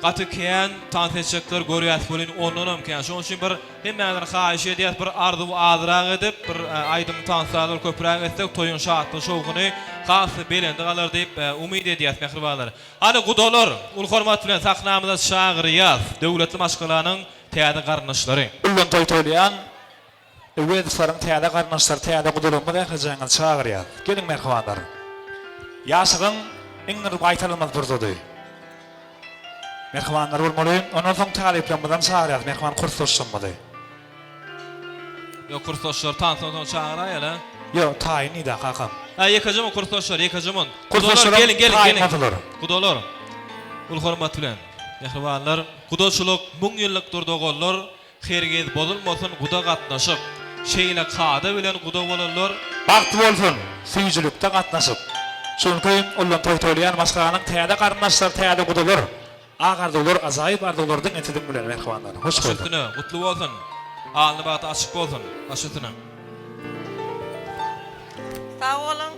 gaty keň tansyjaklar görýär bolyn onunam keň. Şoň üçin bir hemmäden haýyş edýär, bir ardy azraň edip, bir aýdym tansyjlar köpräk etsek toýun şatly şowguny hasy belende galar diýip umyd edýär mehribanlar. Hany gudalar, ul hormat bilen sahnamyza şagyrýar. Döwletli maşgalanyň täze garnaşlary. Ullun toýtoýlaýan öwed soraň täze garnaşlar, täze gudalarmy da hajaňa çagyrýar. Gelin merhabanlar. Ýaşygyň iňir gaýtalmaz bir zady. Merhabanlar bolmaly, onuň soň taleplenmeden çagyrýar, merhaban kursdaşlanmady. Yo kursdaşlar tansyňdan çagyrýar ha. Yo, taýyny da kakam. Ýekajym kursdaşlar, ýekajymyn. Kursdaşlar gelin. Gudalar. Ul hormat bilen mehribanlar, gudaçylyk 1000 ýyllyk dogonlar, hergez bozulmasyn guda gatnaşyp, şeýle kada bilen guda bolanlar baxt bolsun, süýjülükde gatnaşyp. Şonky ullun toýtoýlaýan maşgalanyň täze garnaşlar, täze gudalar, agardylar, ajaýyp ardylardan etidim bilen mehribanlar. Hoş gördük. Gutly bolsun. Alny bagty açyk bolsun. Aşytyna. Sağ olun.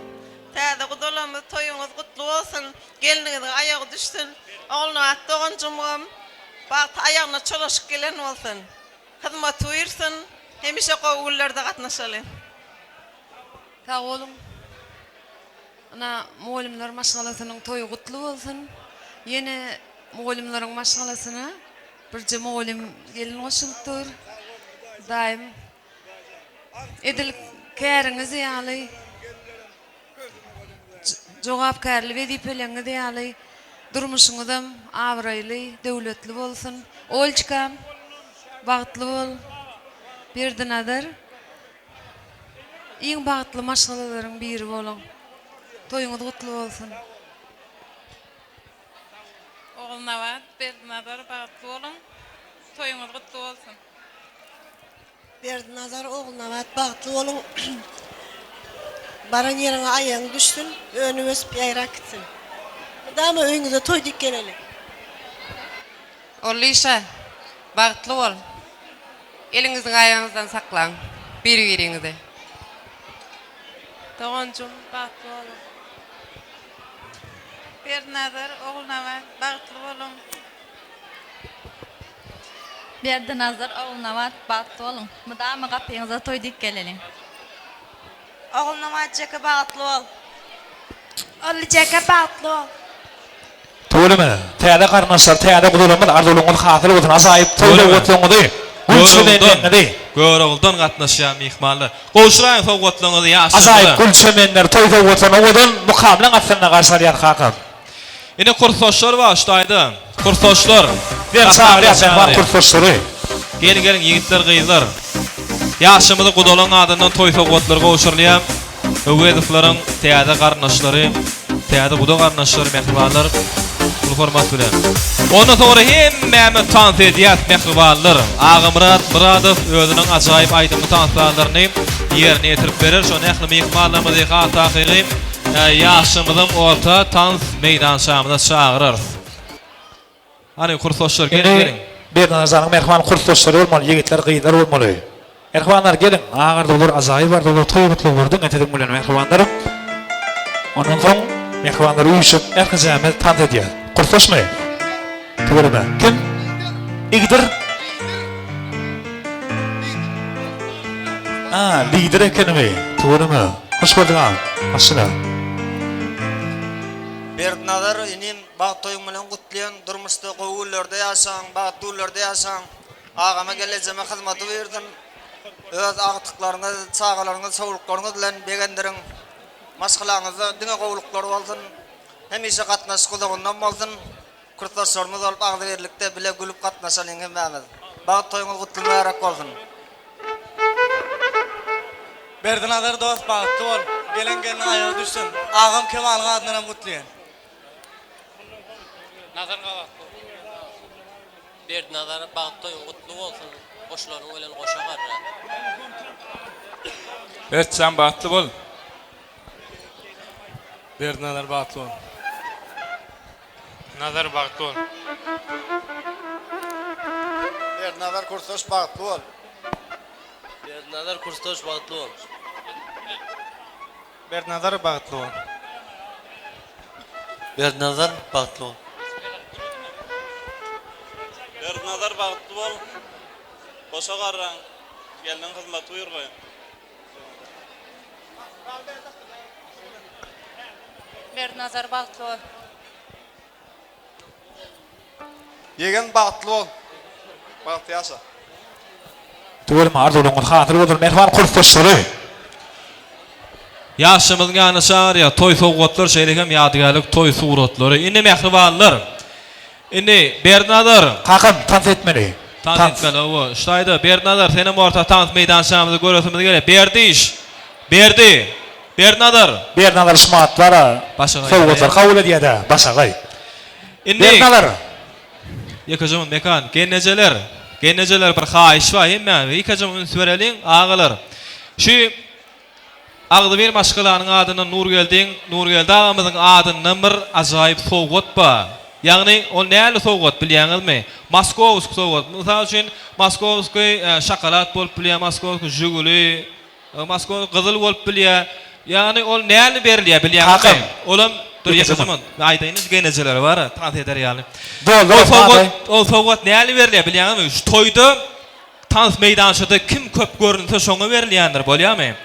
Täze gudalarymyz toýuňyz gutly bolsun. Geliniňiz aýagy düşsün. Oğluna atdoğun cumğum, bagty ayağına çolaşık gelen olsun. Hizmet buyursun, hemişe qowullarda gatnaşaly. Sağ olun. Ana muallimler maşgalasynyň toýu gutly bolsun. Ýene muallimleriň maşgalasyna birje muallim gelin goşuldyr. Daim edil käriňiz ýaly. jogapkärli we diýpeleňi diýaly, durmuşyňyzam awraýly, döwletli bolsun, olçkam, bagtly bol, berdinadır. Iň bagtly maşgalalaryň biri boluň. Toýuňyz gutly bolsun. Oğulnavat, Berdinazar bagtly bolun. Toýuňyz gutly bolsun. Berdinazar oğulnavat bagtly bolun. Baran ýeriňe aýaň düşsün, önüňiz ýaýrak gitsin. Dama öýüňize toý dikkeleli. Olýşa, bagtly bol. Eliňizden aýaňyzdan saklaň, bir-biriňize. Toğancum, bagtly bolun. Berdinazar, oğulnavat, bagtly bolun. Berdinazar, oğulnavat, bagtly bolun. Mudama gapyňyza toý dikkeleli. Oğulnavat jeke bagtly bol. Oly jeke bagtly bol. Toleme, täze garnaşlar, täze gudulamyl, arzulyňyz hasyl bolsun, azaýyp toýda otlaňyzy. Gülçemenleri. Göroguldan gatnaşýan mihmanlar. Goşuraň sowgatlaňyzy ýaşy. Azaýyp gülçemenler toýda otlaňyzy mukamlan atlyna garşarýar hakam. Ine kursoşlar başlaýdy. Kursoşlar. Bir saýat var kursoşlary. Gelin ýigitler, gyzlar. Ýaşymyzy gudolan adyndan toý sowgatlar goşurlýar. Öwedifleriň täze garnaşlary, täze gudo garnaşlary mehribanlar. Bu format bilen. Ondan sonra hemme tans edýär mehribanlar. Agymrat Muradow özüniň ajaýyp aýdymy tanslaryny ýerine ýetirip berer. Şonu ähli mehmanlarymyzy hatakygy ýaşymyzyň orta tans meýdanşamyna çagyrar. Hani kursoşlar gelin. Berdinazarň mehriban kursoşlary bolmaly, ýigitler, gyzlar bolmaly. Erhwanlar gelin, agarda bolar azaýy bar, bolar toýgutly boldy, etedim bilen mehribanlar. Ondan soň mehribanlar uýuşup, herkese tans edýär. Kursoşmy? Töwereme. Kim? Igdir. Lider ekenimi. Töwereme. Hoş geldin ağam. Aşyna. Berdinazar inim bagt toýuň bilen gutlayan, durmuşda gowullerde ýaşaň, bagtullarda ýaşaň, agama gelejeme hyzmaty berdin. Öz agtyklaryňy, çağalaryňy, sowluklaryňy bilen begendiriň. Maşgalaňyzda diňe gowuluklar bolsun. Hemişe gatnaşgylygyndan bolsun. Kurtaşlarymyz alyp agdy berlikde bile gülüp gatnaşalyň hemmämiz. Bagt toýuňyz gutly märak bolsun. Berdinazar dost bagtly bol. Gelen aýagy düşsün. Agam Kemalyň adynam gutlaýan. Nazar gawak. Berdinazar bagtly toýuň gutly bolsun. Goşlaryň bilen goşa garra. Etsen bagtly bol. Berdinazar bagtly bol. Nazar bagtly bol. Berdinazar kursoş bagtly bol. Berdinazar kursoş bagtly bol. Berdinazar bagtly bol. Berdinazar bagtly bol. Berdinazar bagtly bol. Goşa garraň. Geldiň hyzmaty buyurgoýun. Berdinazar bagtly bol. Ýegen bagtly bol. Bagtly ýaşa. Töwereme, arzulyňyz hasyl bolsun, mehriban kursoşlary. Ýaşymyzyň ýanyna çağırýar, toý sowgatlar, şeýlekem ýadygarlyk toý suratlary. Indi mehribanlar. Indi Berdinazar hakam tans etmeli. Tans etmeli o. Şaýda Berdinazar senem orta tans meýdanşamyzy görýärmiz gerek. Berdiş. Berdi. Berdinazar. Berdinazar şmatlara. Sowgatlar kabul edýär-de, başagay. Indi Berdinazar. Ýekajym mekan, gennejeler. Gennejeler bir haýyş bar, hemme ýekajym ünswereliň agalar. Şu agdy bir maşgalanyň adyna Nurgeldi agamyzyň adyny bir ajaýyp sowgat bar. Ýagny o näle sowgat bilýäňizmi? Moskowski sowgat. Mysal üçin Moskowski şokolad bolup bilýär, Moskowski juguli, Moskowski gyzyl bolup bilýär. Ýagny ol näle berilýär bilýäňizmi? Olam dur ýekajym aýdaýynyň gennejeleri bar, tans eder ýaly. O sowgat näle berilýär bilýäňizmi? Şu toýda tans meýdançyda kim köp görünse şoňa berilýändir bolýarmy?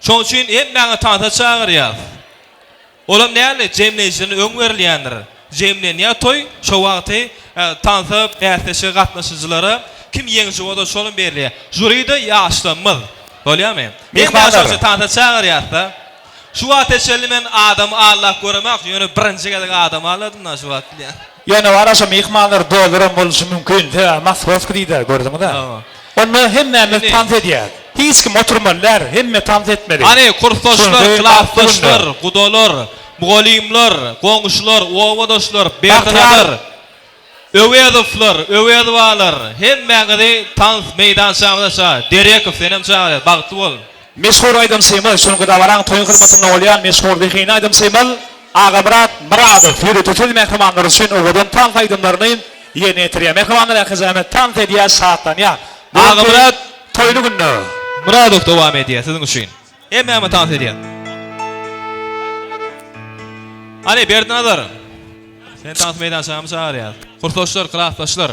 Şoň üçin hemmäňe tansa çagyrýar. Olam näle jemleýjini öň berilýändir. Jemlenýär toy, şo wagty tansa bäsleşe gatnaşyjylara kim ýeňji bolsa şonuň berilýär. Jurida ýaşlanmaz. Bolýarmy? Mehmanlar tansa çagyrýar-da. Şu wagt eşelmen adam Allah görmek, ýöne birinji gelek adam aladym şu wagt. Ýöne waraşa mehmanlar dolaram boluşy mümkin. Ha, masraf diýdi, gördüňmi da? Onu hemme tanzet edýär. Hiç kim oturmalar, hemme tanzet etmeli. Hani kurtoşlar, klaptoşlar, gudolar, mugallimler, goňuşlar, owadoşlar, berdiler. Öwedoflar, öwedwalar, hemme tans meydan şahlysa, Derekov senem şahly, bagty bol. Meşhur Aydın Seymel, şunu kadar varan toyun hırmatında olayan meşhur Behin Aydın Seymel, Ağabrat Muradov, yürütütül mehmanlar için oğudun tan faydımlarını yeni etiriyor. Mehmanlar hizmet tan ediyor saattan ya. Ağabrat toylu günü. Muradov devam ediyor sizin için. Hemen tan ediyor. Hani Berdinadar, sen tan meydan şahly, kurtoşlar, klaptoşlar.